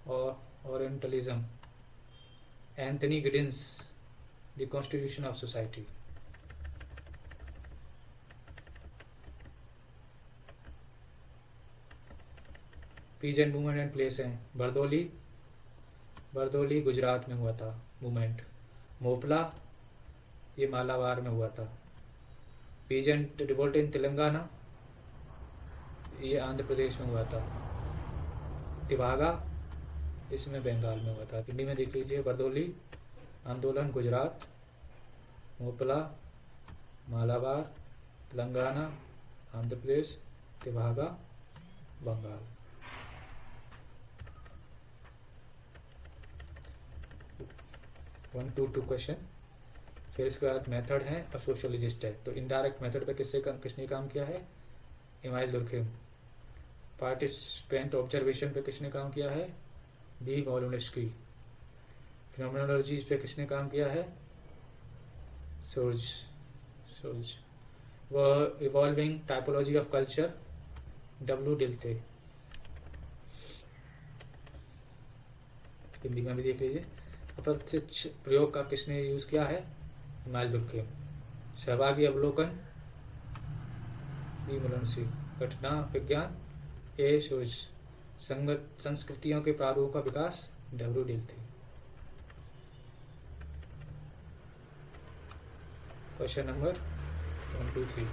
और orientalism. Anthony Giddens, the constitution of society. Peasant movement and place हैं। बरदोली गुजरात में हुआ था movement. Moplah ये मालाबार में हुआ था। पीजेंट रिवोल्ट इन तेलंगाना, ये आंध्र प्रदेश में हुआ था। तिवागा इसमें बंगाल में हुआ था। हिंदी में देख लीजिए। बरदोली आंदोलन गुजरात, मोपला मालाबार तेलंगाना आंध्र प्रदेश, तिवागा बंगाल। 1 to 2 question. फिर इसके बाद मेथड है और सोशोलॉजिस्ट है। तो इनडायरेक्ट मेथड पे किसने काम किया है? Email Durkheim. पार्टिसिपेंट ऑब्जर्वेशन पे किसने काम किया है? डी वॉलोनस्की। फिनोमेनोलॉजी पे किसने काम किया है? सोर्ज। सोर्ज। वह evolving typology of culture, W Dilthey. Hindi में भी देख लीजिए। अप्रत्यक्ष प्रयोग का किसने यूज किया है? Email Durkheim. सहभागी अवलोकन, डी मुलनसी। घटना विज्ञान, ए सोर्ज। संगत संस्कृतियों के प्रारूप का विकास, W Dilthey. Question number 1 2 3।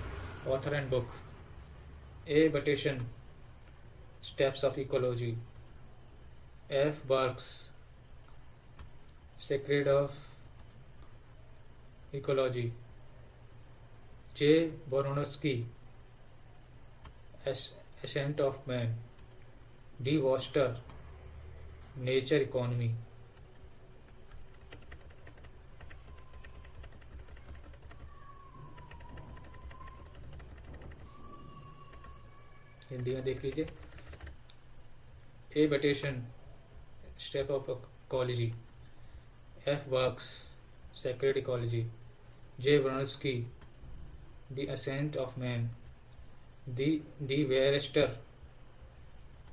Author and book. A Bateson, steps of ecology. F Berkes, sacred of ecology. J Bronowski, ascent of man. D Worster, nature economy. Hindi में देख लीजिए। A Bateson, step of ecology. F Berkes, sacred ecology. J Bronowski, the ascent of man. D Worster,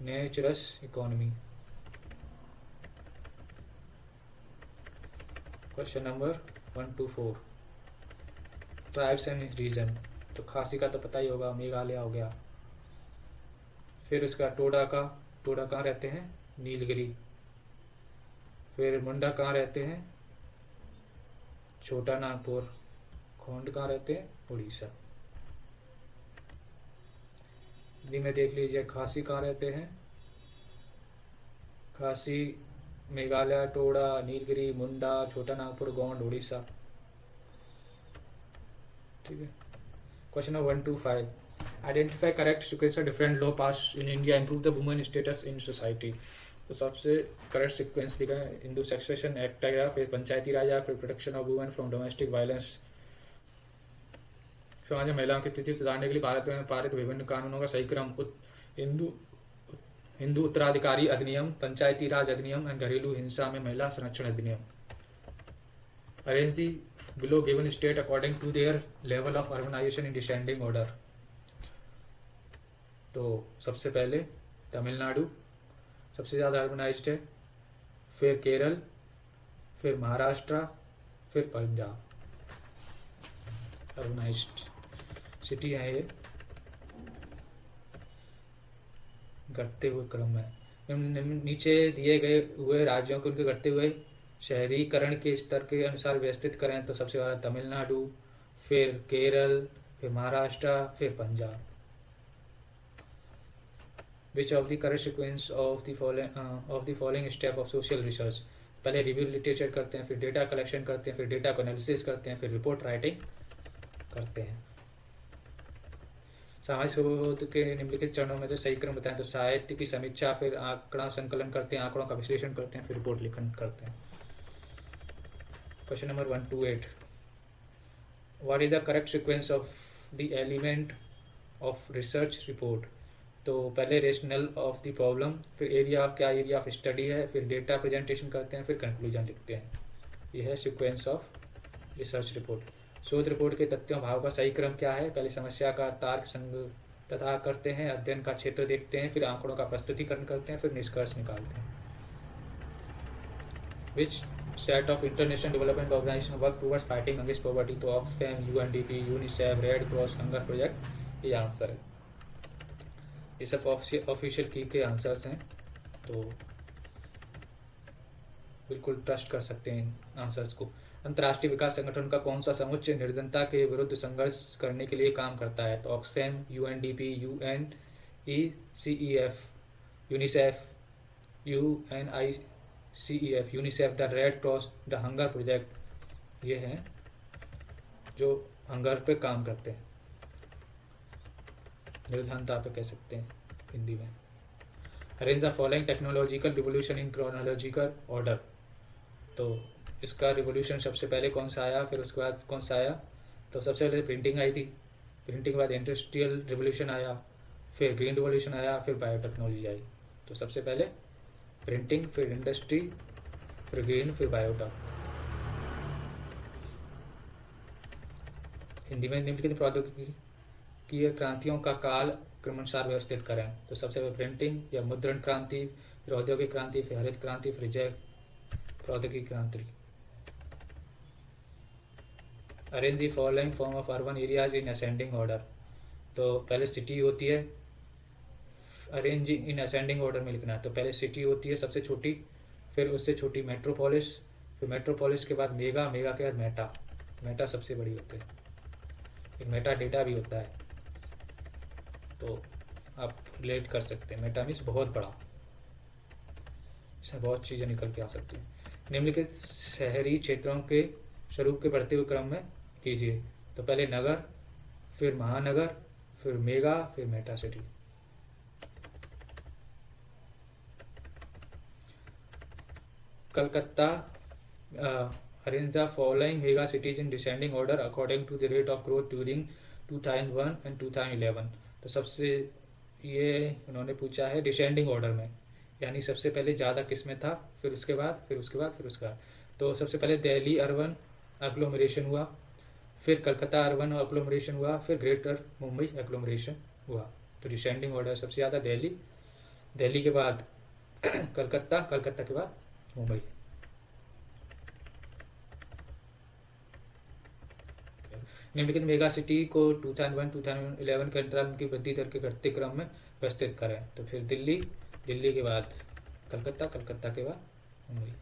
nature's economy. Question number 1 to 4। Tribes and region. तो खासी का तो पता ही होगा, मेघालय हो गया। फिर उसका टोडा कहाँ रहते हैं? नीलगिरी। फिर मुंडा कहाँ रहते हैं? छोटा नागपुर। खोंड कहाँ रहते हैं? उड़ीसा। हिंदी में देख लीजिए। खासी कहाँ रहते हैं? खासी मेघालय, टोडा, नीलगिरी, मुंडा, छोटा नागपुर, गोंड, उड़ीसा। ठीक है। Question number 1 to 5। Identify correct sequence of different law pass in India improve the women status in society. तो सबसे करेक्ट सीक्वेंस दिखा है हिंदू सक्सेशन एक्ट आया, फिर पंचायती राज आया, फिर protection of women from domestic violence. समाज में महिलाओं की स्थिति सुधारने के लिए भारत में पारित विभिन्न कानूनों का सही क्रम। हिंदू उत्तराधिकारी अधिनियम, पंचायती राज अधिनियम एंड घरेलू हिंसा में महिला संरक्षण अधिनियम। Arrange the below given state according to their level of urbanization in descending order. तो सबसे पहले तमिलनाडु सबसे ज़्यादा अर्बनाइज्ड है, फिर केरल, फिर महाराष्ट्र, फिर पंजाब। अर्बनाइज्ड सिटी है ये, घटते हुए क्रम में। नीचे दिए गए हुए राज्यों को उनके घटते हुए शहरीकरण के स्तर के अनुसार व्यवस्थित करें तो सबसे ज़्यादा तमिलनाडु, फिर केरल, फिर महाराष्ट्र, फिर पंजाब। विच of the correct sequence of the following step of social research. पहले रिव्यू लिटरेचर करते हैं, फिर डेटा कलेक्शन करते हैं, फिर डेटा को एनालिसिस करते हैं, फिर रिपोर्ट राइटिंग करते हैं। सामाजिक शोध के निम्नलिखित चरणों में से सही क्रम बताएं। तो साहित्य की समीक्षा, फिर आंकड़ा संकलन करते हैं, आंकड़ों का विश्लेषण करते हैं, फिर रिपोर्ट लिखन करते हैं। Question number 1 to 8। What is the correct sequence of the element of research report. तो पहले रेशनल ऑफ द प्रॉब्लम, फिर एरिया, क्या एरिया ऑफ स्टडी है, फिर डेटा प्रेजेंटेशन करते हैं, फिर कंक्लूजन लिखते हैं। यह है सीक्वेंस ऑफ रिसर्च रिपोर्ट। शोध रिपोर्ट के तथ्यों भाव का सही क्रम क्या है। पहले समस्या का तर्क संग तथा करते हैं, अध्ययन का क्षेत्र देखते हैं, फिर आंकड़ों का प्रस्तुतिकरण करते हैं, फिर निष्कर्ष निकालते हैं। Which set of international development organization work towards fighting against poverty. तो Oxfam, UNDP, UNICEF, red cross, hunger project, ये आंसर है। ये सब ऑफिशियल की के आंसर्स हैं, तो बिल्कुल ट्रस्ट कर सकते हैं इन आंसर्स को। अंतर्राष्ट्रीय विकास संगठन का कौन सा समुच्च निर्धनता के विरुद्ध संघर्ष करने के लिए काम करता है। तो Oxfam, UNDP, UNECEF, UNICEF, UNICEF, UNICEF, the red cross, the hunger project, ये हैं जो हंगर पे काम करते हैं, निर्धनता पे कह सकते हैं। हिंदी में। Arrange the following technological revolution in chronological order. तो इसका रिवोल्यूशन सबसे पहले कौन सा आया, फिर उसके बाद कौन सा आया। तो सबसे पहले प्रिंटिंग आई थी, प्रिंटिंग के बाद इंडस्ट्रियल रिवोल्यूशन आया, फिर ग्रीन रिवोल्यूशन आया, फिर बायोटेक्नोलॉजी आई। तो सबसे पहले प्रिंटिंग, फिर इंडस्ट्री, फिर ग्रीन, फिर बायोटेक। हिंदी में निम्नलिखित प्रौद्योगिकी की क्रांतियों का काल क्रमानुसार व्यवस्थित करें। तो सबसे पहले प्रिंटिंग या मुद्रण क्रांति, फिर औद्योगिक क्रांति, फिर हरित क्रांति, फिर जैव प्रौद्योगिकी क्रांति। Arrange the following form of urban areas in ascending order. तो पहले सिटी होती है, अरेंज इन असेंडिंग ऑर्डर में लिखना है। तो पहले सिटी होती है सबसे छोटी, फिर उससे छोटी मेट्रोपोलिस, फिर मेट्रोपोलिस के बाद मेगा, मेगा के बाद मेटा, मेटा सबसे बड़ी होती है, एक मेटा डेटा भी होता है। तो आप रिलेट कर सकते हैं, मेटा मीन्स बहुत बड़ा, इसमें बहुत चीज़ें निकल के आ सकती हैं। निम्नलिखित शहरी क्षेत्रों के स्वरूप के बढ़ते हुए क्रम में कीजिए। तो पहले नगर, फिर महानगर, फिर मेगा, फिर meta city. Calcutta arrange the following mega cities in descending order according to the rate of growth during 2001 and 2011। तो सबसे ये उन्होंने पूछा है डिसेंडिंग ऑर्डर में, यानी सबसे पहले ज़्यादा किस में था, फिर उसके बाद, फिर उसके बाद, फिर उसके बाद। तो सबसे पहले दिल्ली अर्बन एग्लोमरेशन हुआ, फिर कलकत्ता अर्बन एग्लोमरेशन हुआ, फिर ग्रेटर मुंबई एग्लोमरेशन हुआ। तो डिसेंडिंग ऑर्डर सबसे ज़्यादा दिल्ली, दिल्ली के बाद कलकत्ता, कलकत्ता के बाद मुंबई। निम्नलिखित मेगा सिटी को 2001-2011 के अंतराल की वृद्धि दर के घटते क्रम में व्यवस्थित करें। तो फिर दिल्ली, दिल्ली के बाद कलकत्ता, कलकत्ता के बाद मुंबई।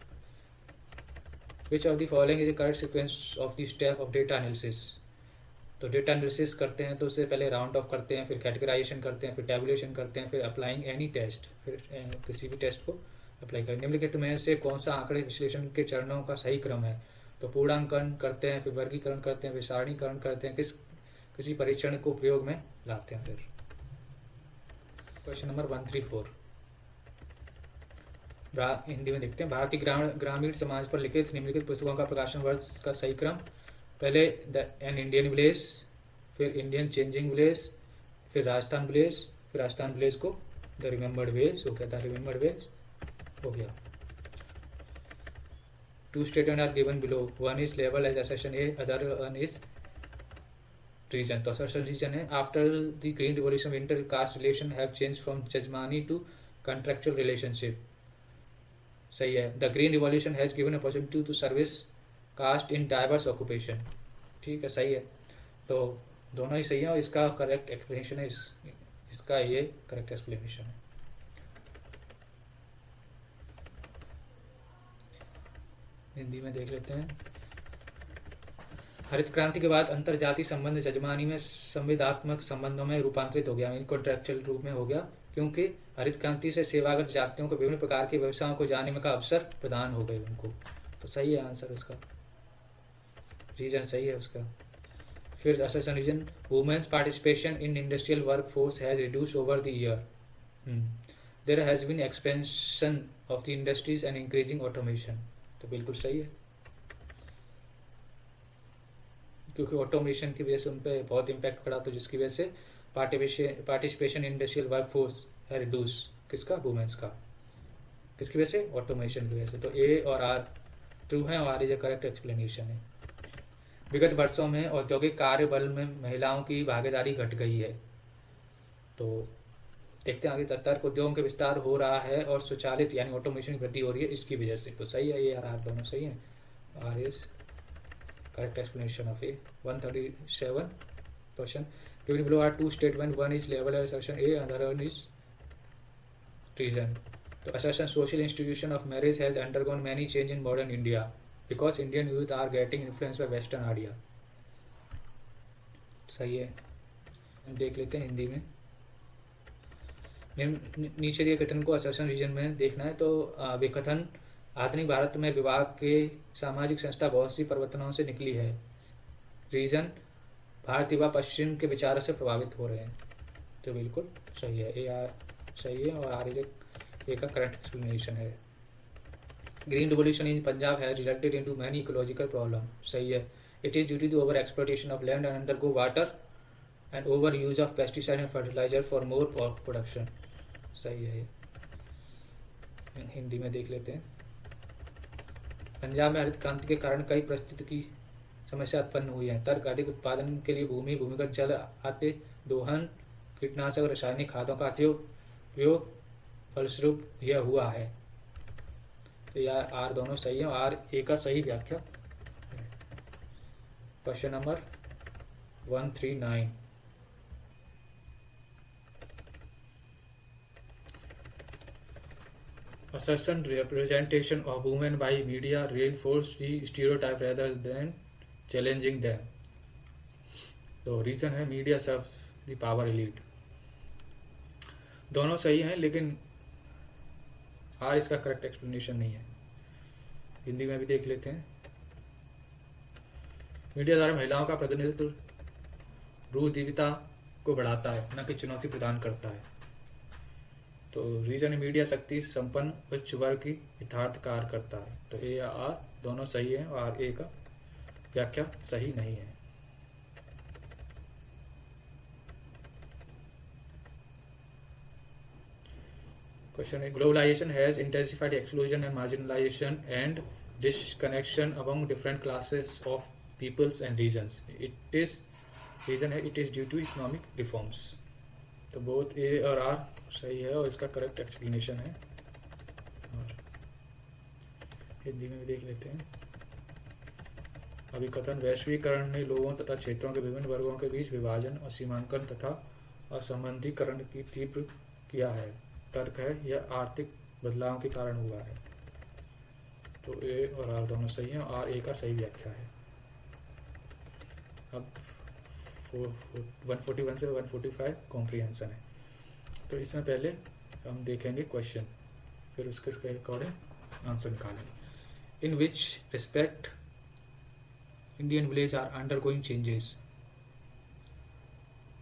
विच of the following is the correct sequence of the step of data analysis. तो डेटा एनालिसिस करते हैं तो उससे पहले राउंड ऑफ करते हैं, फिर कैटेगराइजेशन करते हैं, फिर टैबुलेशन करते हैं, फिर अप्लाइंग एनी टेस्ट, फिर किसी भी टेस्ट को अप्लाई करें। निम्नलिखित में से कौन सा आंकड़े विश्लेषण के चरणों का सही क्रम है। तो पूर्णांकन करते हैं, फिर वर्गीकरण करते हैं, फिर सारणीकरण करते हैं, किसी परीक्षण को प्रयोग में लाते हैं। फिर क्वेश्चन नंबर 134 हिंदी में देखते हैं। भारतीय ग्रामीण समाज पर लिखित निम्नलिखित पुस्तकों का प्रकाशन वर्ष का सही क्रम। पहले एन इंडियन विलेज, फिर इंडियन चेंजिंग विलेज, फिर राजस्थान विलेज, फिर राजस्थान विलेज को द रिमेम्बर्ड वेज हो गया, द रिमेम्बर्ड वेज हो गया। Two statements are given below. One is labeled as assertion A, other one is reason. तो assertion reason है after the green revolution inter-caste relation have changed from jajmani to contractual relationship. सही है। The green revolution has given opportunity to service caste in diverse occupation. ठीक है, सही है। तो दोनों ही सही है और इसका करेक्ट एक्सप्लेनेशन है, इसका ये करेक्ट एक्सप्लेनेशन है। हिंदी में देख लेते हैं। हरित क्रांति के बाद अंतरजातीय संबंध जजमानी में संविदात्मक संबंधों में रूपांतरित हो गया, कॉन्ट्रैक्चुअल रूप में हो गया, क्योंकि हरित क्रांति से सेवागत जातियों को विभिन्न प्रकार के व्यवसायों को जानने का अवसर प्रदान हो गए उनको। तो सही है आंसर उसका, रीजन सही है उसका। फिर assertion reason, women's participation in industrial work force has reduce over the year. There has been expansion of the industries and increasing automation. तो बिल्कुल सही है, क्योंकि ऑटोमेशन की वजह से उन पर बहुत इम्पैक्ट पड़ा, तो जिसकी वजह से पार्टिसिपेशन इंडस्ट्रियल वर्क फोर्स है रिड्यूस, किसका, वुमेन्स का, किसकी वजह से, ऑटोमेशन की वजह से। तो ए और आर ट्रू है और R is a correct explanation है। विगत वर्षों में औद्योगिक कार्य बल में महिलाओं की भागीदारी घट गई है। तो देखते हैं आगे, तर्क उद्योगों के विस्तार हो रहा है और स्वचालित यानी ऑटोमेशन की वृद्धि हो रही है इसकी वजह से। तो सही है, ये आर दोनों सही है, R is correct explanation of A. 137 question, given below are two statements, one is labeled as assertion A, other one is reason. तो assertion social institution of marriage has undergone many change in modern India because Indian youth are getting influenced by Western idea. सही है, हम देख लेते हैं हिंदी में। नीचे दिए कथन को असर्शन रीजन में देखना है। तो वे कथन, आधुनिक भारत में विवाह के सामाजिक संस्था बहुत सी परिवर्तनों से निकली है। रीजन, भारतीय व पश्चिम के विचारों से प्रभावित हो रहे हैं। तो बिल्कुल सही है, ए आर सही है, और आर ए का करेक्ट एक्सप्लेनेशन है। Green revolution in Punjab has resulted into many ecological problem, सही है। It is due to the over exploitation of land and underground water and over use of pesticide and fertilizer for more production, सही है। हिंदी में देख लेते हैं। पंजाब में हरित क्रांति के कारण कई परिस्थितिकी समस्या उत्पन्न हुई है। तर्क अधिक उत्पादन के लिए भूमि, भूमिगत जल आते दोहन, कीटनाशक और रासायनिक खादों का अतिप्रयोग फलस्वरूप यह हुआ है। तो यह आर दोनों सही है, आर ए का सही व्याख्या। Question number 139, assertion representation of women by media reinforce the stereotype rather than challenging them। तो रीजन है media serves the power elite. दोनों सही हैं, लेकिन आर इसका करेक्ट एक्सप्लेनेशन नहीं है। हिंदी में भी देख लेते हैं। मीडिया द्वारा महिलाओं का प्रतिनिधित्व रूढ़िवादिता को बढ़ाता है, न कि चुनौती प्रदान करता है। तो रीजन मीडिया शक्ति संपन्न उच्च वर्ग की यथार्थकार करता है। तो ए या आर दोनों सही है, और ए का व्याख्या सही नहीं है। क्वेश्चन है, globalization has intensified exclusion and marginalization and disconnection among different classes of peoples and regions. It is reason है it is due to economic reforms. तो बोथ ए और आर सही है, और इसका करेक्ट एक्सप्लेनेशन है। और हिंदी में भी देख लेते हैं। अभिकथन, वैश्वीकरण ने लोगों तथा क्षेत्रों के विभिन्न वर्गों के बीच विभाजन और सीमांकन तथा असंबंधीकरण की तीव्र किया है। तर्क है यह आर्थिक बदलाव के कारण हुआ है। तो ए और आर दोनों सही हैं, और ए का सही व्याख्या है। अब 141 से 145 कॉम्प्रिहेंशन है। तो इसमें पहले हम देखेंगे क्वेश्चन, फिर उसके अकॉर्डिंग आंसर निकालेंगे। In which respect Indian village are undergoing changes.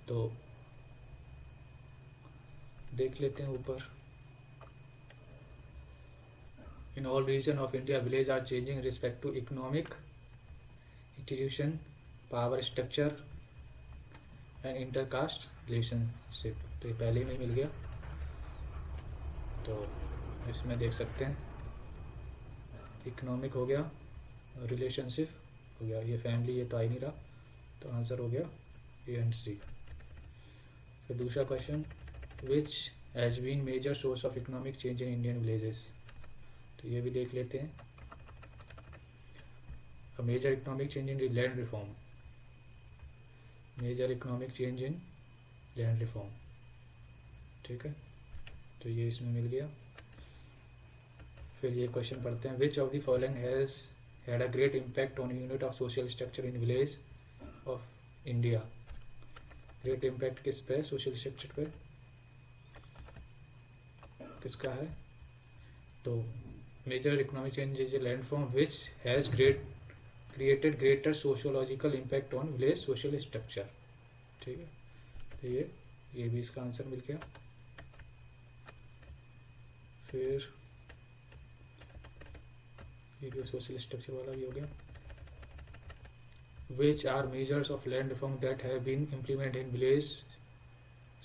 तो देख लेते हैं ऊपर। In all region of India village are changing respect to economic institution, power structure and intercaste relationship. तो ये पहले ही नहीं मिल गया, तो इसमें देख सकते हैं इकोनॉमिक हो गया, रिलेशनशिप हो गया, ये फैमिली ये तो आ ही नहीं रहा, तो आंसर हो गया ए एंड सी। फिर दूसरा question, which has been major source of economic change in Indian villages. तो ये भी देख लेते हैं। A major economic change in land reform, major economic change in land reform, ठीक है, तो ये इसमें मिल गया। फिर ये क्वेश्चन पढ़ते हैं, which of the following has had a great impact on unit of social structure in village of India. Great impact किस पे, सोशल स्ट्रक्चर पे किसका है। तो major economic change is land reform which has created greater sociological impact on village social structure, ठीक है। तो ये भी इसका आंसर मिल गया। फिर ये भी सोशल स्ट्रक्चर वाला भी हो गया। Which are measures of land reform that have been implemented in village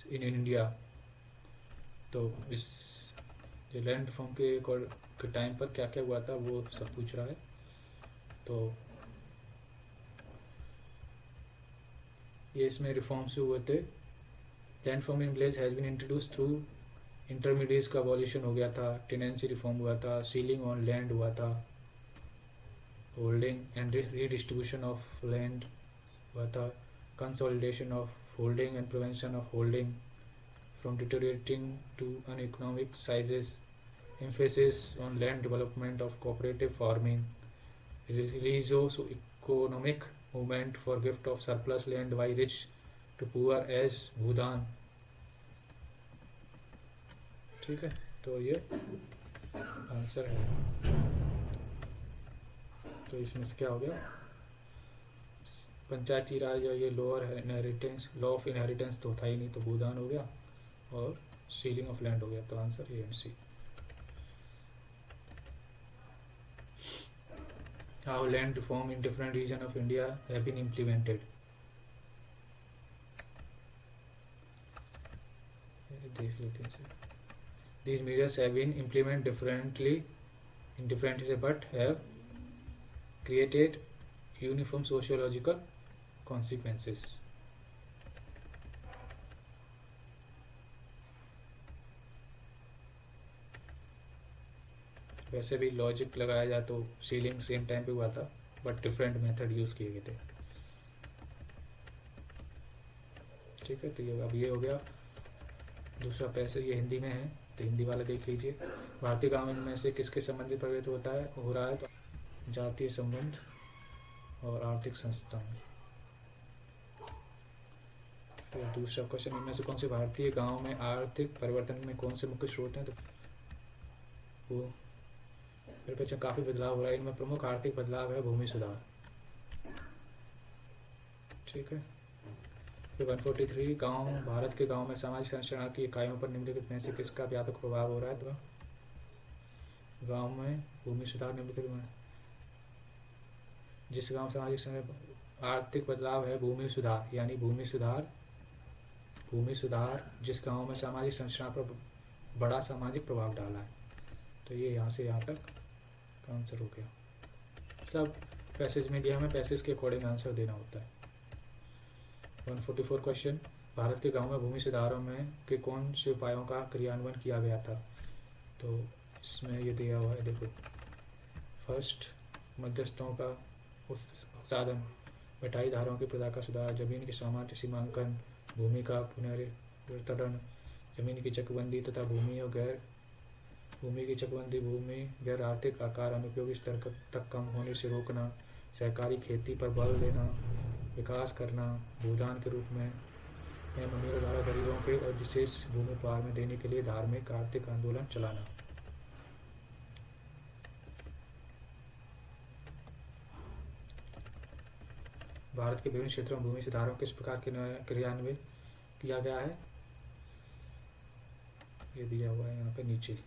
in India. तो इस जो लैंड रिफॉर्म के टाइम पर क्या क्या हुआ था वो सब पूछ रहा है। तो ये इसमें रिफॉर्म्स हुए थे। Land reform in village has been introduce through intermediates का अबॉलिशन हो गया था, टेनेंसी रिफॉर्म हुआ था, सीलिंग ऑन लैंड हुआ था, holding and redistribution of land हुआ था, consolidation of holding and prevention of holding from deteriorating to uneconomic sizes, emphasis on land development of cooperative farming, socio-economic movement for gift of surplus land by rich to poor as भूदान, ठीक है। तो ये answer है। तो इसमें से क्या हो गया, पंचायती राज और ये lower inheritance, law of inheritance तो था ही नहीं, तो भूदान हो गया, और सीलिंग ऑफ लैंड हो गया, तो answer A and C. How land reform in different region of India have been implemented. देख लेते हैं sir. These measures have been implemented differently in different ways but have created uniform sociological consequences. वैसे भी logic लगाया जाए तो ceiling same time पे हुआ था बट डिफरेंट मेथड यूज़ किए गए थे। ठीक है, तो ये अब ये हो गया। दूसरा पैसेज ये हिंदी में है तो हिंदी वाला देख लीजिए। भारतीय कानून में से किसके संबंधित प्रभावित होता है हो रहा है, तो जातीय संबंध और आर्थिक संस्थान। फिर दूसरा क्वेश्चन, इनमें से कौन से भारतीय गांव में आर्थिक परिवर्तन में कौन से मुख्य स्रोत हैं, तो वो फिर क्वेश्चन काफ़ी बदलाव हो रहा है, इनमें प्रमुख आर्थिक बदलाव है भूमि सुधार। ठीक है, फिर 143 गांव, भारत के गांव में सामाजिक संरचना की इकाइयों पर निम्नलिखित में से किसका व्यापक प्रभाव हो रहा है, तो गांव में भूमि सुधार निम्नलिखित में जिस गांव सामाजिक आर्थिक बदलाव है भूमि सुधार, यानी भूमि सुधार जिस गांव में सामाजिक संरचना पर बड़ा सामाजिक प्रभाव डाला है। तो ये यहाँ से यहाँ तक आंसर हो गया। सब पैसेज में दिया, हमें पैसेज के अकॉर्डिंग आंसर देना होता है। 144 क्वेश्चन, भारत के गांव में भूमि सुधारों में के कौन से उपायों का क्रियान्वयन किया गया था, तो इसमें ये दिया हुआ है, देखो। फर्स्ट, मध्यस्थों का साधन, बटाई धाराओं की प्रथा का सुधार, जमीन की सामान्य सीमांकन, भूमि का पुनर्वितरण, जमीन की चकबंदी तथा भूमि की चकबंदी, भूमि गैर आर्थिक आकार अनुपयोगी स्तर तक कम होने से रोकना, सहकारी खेती पर बल देना, विकास करना, भूदान के रूप में मनुष्य द्वारा गरीबों के और विशेष भूमि उपहार में देने के लिए धार्मिक आर्थिक आंदोलन चलाना। भारत के विभिन्न क्षेत्रों में भूमि सुधारों किस प्रकार के क्रियान्वयन किया गया है, ये दिया हुआ है यहाँ पे नीचे।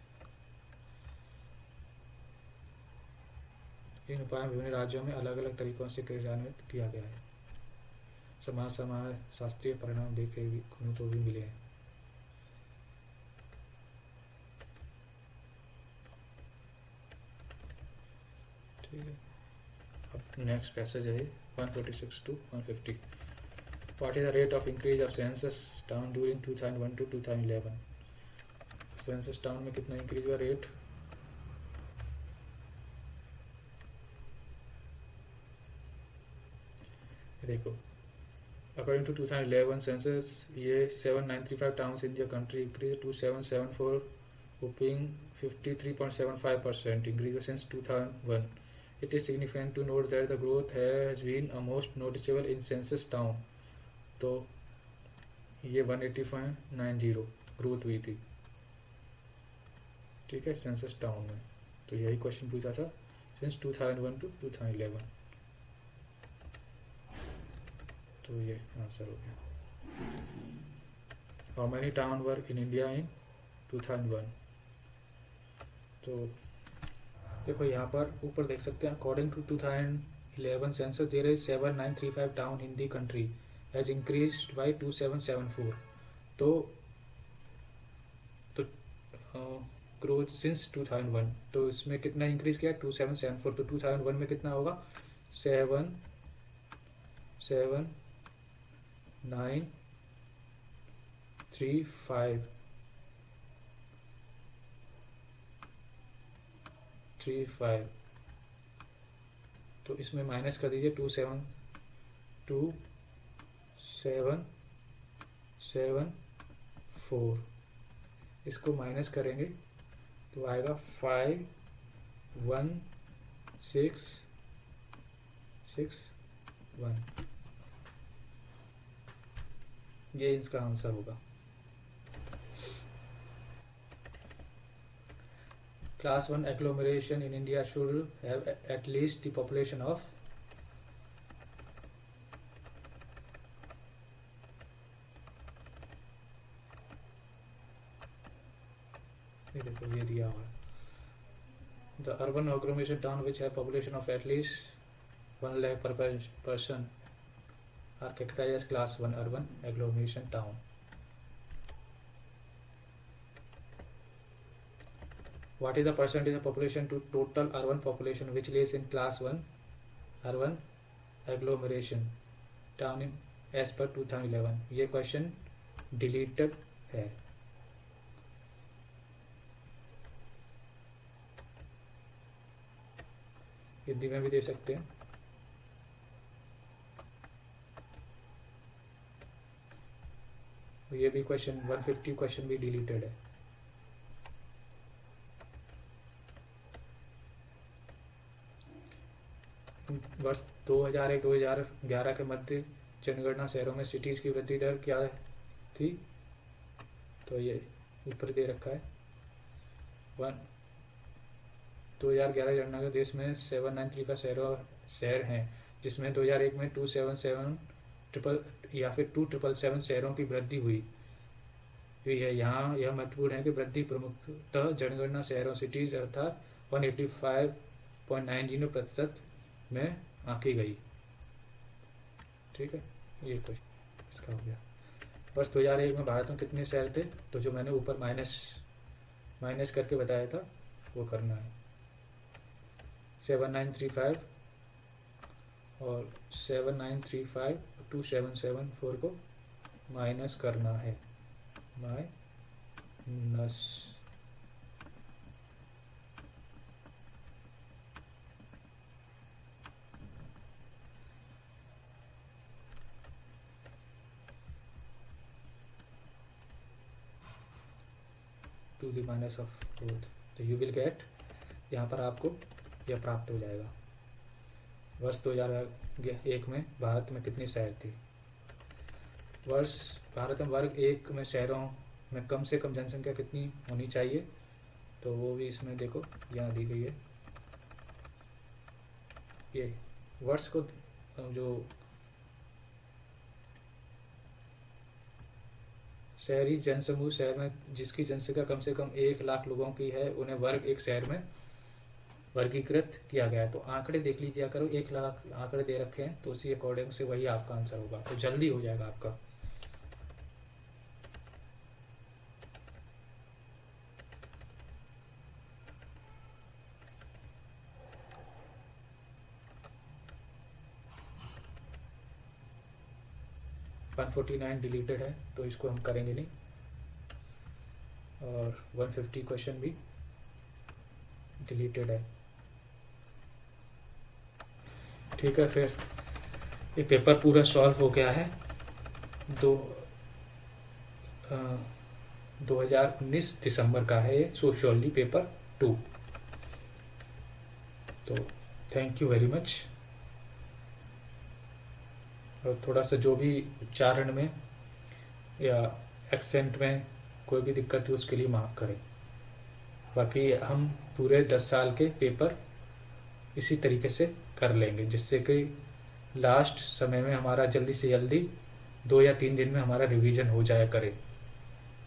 इन उपायों विभिन्न राज्यों में अलग अलग तरीकों से क्रियान्वित किया गया है। समाज शास्त्रीय परिणाम देखे तो भी मिले हैं। ठीक है, अब नेक्स्ट पैसेज है 146 to 150। What is the rate of increase of census town during 2001 to 2011? Census town में कितना इंक्रीज हुआ रेट, देखो। According to 2011 census, ये 7935 towns in the country increased to 774, whooping 53.75% increase since 2001. It is significant to note that the growth has been most noticeable in census town. तो ये 180.90 growth हुई थी। ठीक है, सेंसस टाउन में। तो यही क्वेश्चन पूछा था सिंस 2001 to 2011। तो ये आंसर हो गया। How many town were in India in 2001? तो देखो यहाँ पर ऊपर देख सकते हैं, according to 2011 census there is 7935 town in the country has increased by 2774। तो ग्रोथ सिंस 2001, तो इसमें कितना इंक्रीज किया 2774। तो 2001 में कितना होगा 77935। तो इसमें माइनस कर दीजिए 2774, इसको माइनस करेंगे तो आएगा 51661। ये इसका आंसर होगा। Class 1 agglomeration in India should have at least the population of ये देखो ये दिया हुआ, the urban agglomeration town which है population of at least 1 lakh per person are categorized as class 1 urban agglomeration town. What is the percentage of population to total urban population which lives in class 1 urban agglomeration town in as per 2011? ये question deleted है। हिंदी में भी दे सकते हैं। ये भी question 150 question भी deleted है। वर्ष 2001-2011 के मध्य जनगणना शहरों में सिटीज की वृद्धि दर क्या थी? तो ये ऊपर दे रखा है। 2011 जनगणना के देश में 793 का शहर हैं, जिसमें 2001 में 277 या फिर 2777 शहरों की वृद्धि हुई है। यहाँ यह महत्वपूर्ण है कि वृद्धि प्रमुखतः जनगणना शहरों सिटीज अर्थात 185.90% में आंकी गई। ठीक है, ये क्वेश्चन इसका हो गया। वर्ष 2001 में भारत में कितने शहर थे? तो जो मैंने ऊपर माइनस करके बताया था वो करना है। 7935 और 7935 2774 को माइनस करना है। Minus two the minus of both, तो यू विल गेट, यहाँ पर आपको यह प्राप्त हो जाएगा। वर्ष 2001 में भारत में कितने शहर थे? भारत में वर्ग 1 में शहरों में कम से कम जनसंख्या कितनी होनी चाहिए? तो वो भी इसमें देखो यहाँ दी गई है। ये वर्ष को जो शहरी जनसमूह शहर में जिसकी जनसंख्या कम से कम 1 लाख लोगों की है, उन्हें वर्ग 1 शहर में वर्गीकृत किया गया है। तो आंकड़े देख लीजिए करो, 1 लाख आंकड़े दे रखे हैं, तो उसी अकॉर्डिंग से वही आपका आंसर होगा, तो जल्दी हो जाएगा आपका। वन 149 डिलीटेड है तो इसको हम करेंगे नहीं, और 150 क्वेश्चन भी डिलीटेड है। ठीक है, फिर ये पेपर पूरा सॉल्व हो गया है। 2019 दिसंबर का है ये सोशियोलॉजी पेपर 2। तो थैंक यू वेरी मच। और थोड़ा सा जो भी उच्चारण में या एक्सेंट में कोई भी दिक्कत हो उसके लिए माफ़ करें। बाकी हम पूरे 10 साल के पेपर इसी तरीके से कर लेंगे, जिससे कि लास्ट समय में हमारा जल्दी से जल्दी 2 या 3 दिन में हमारा रिवीजन हो जाया करे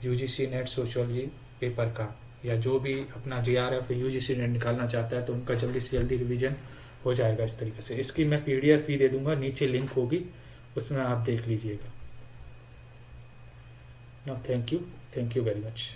यूजीसी नेट सोशियोलॉजी पेपर का, या जो भी अपना जीआरएफ यूजीसी नेट निकालना चाहता है तो उनका जल्दी से जल्दी रिवीजन हो जाएगा इस तरीके से। इसकी मैं पीडीएफ भी दे दूंगा, नीचे लिंक होगी, उसमें आप देख लीजिएगा। Thank you very much.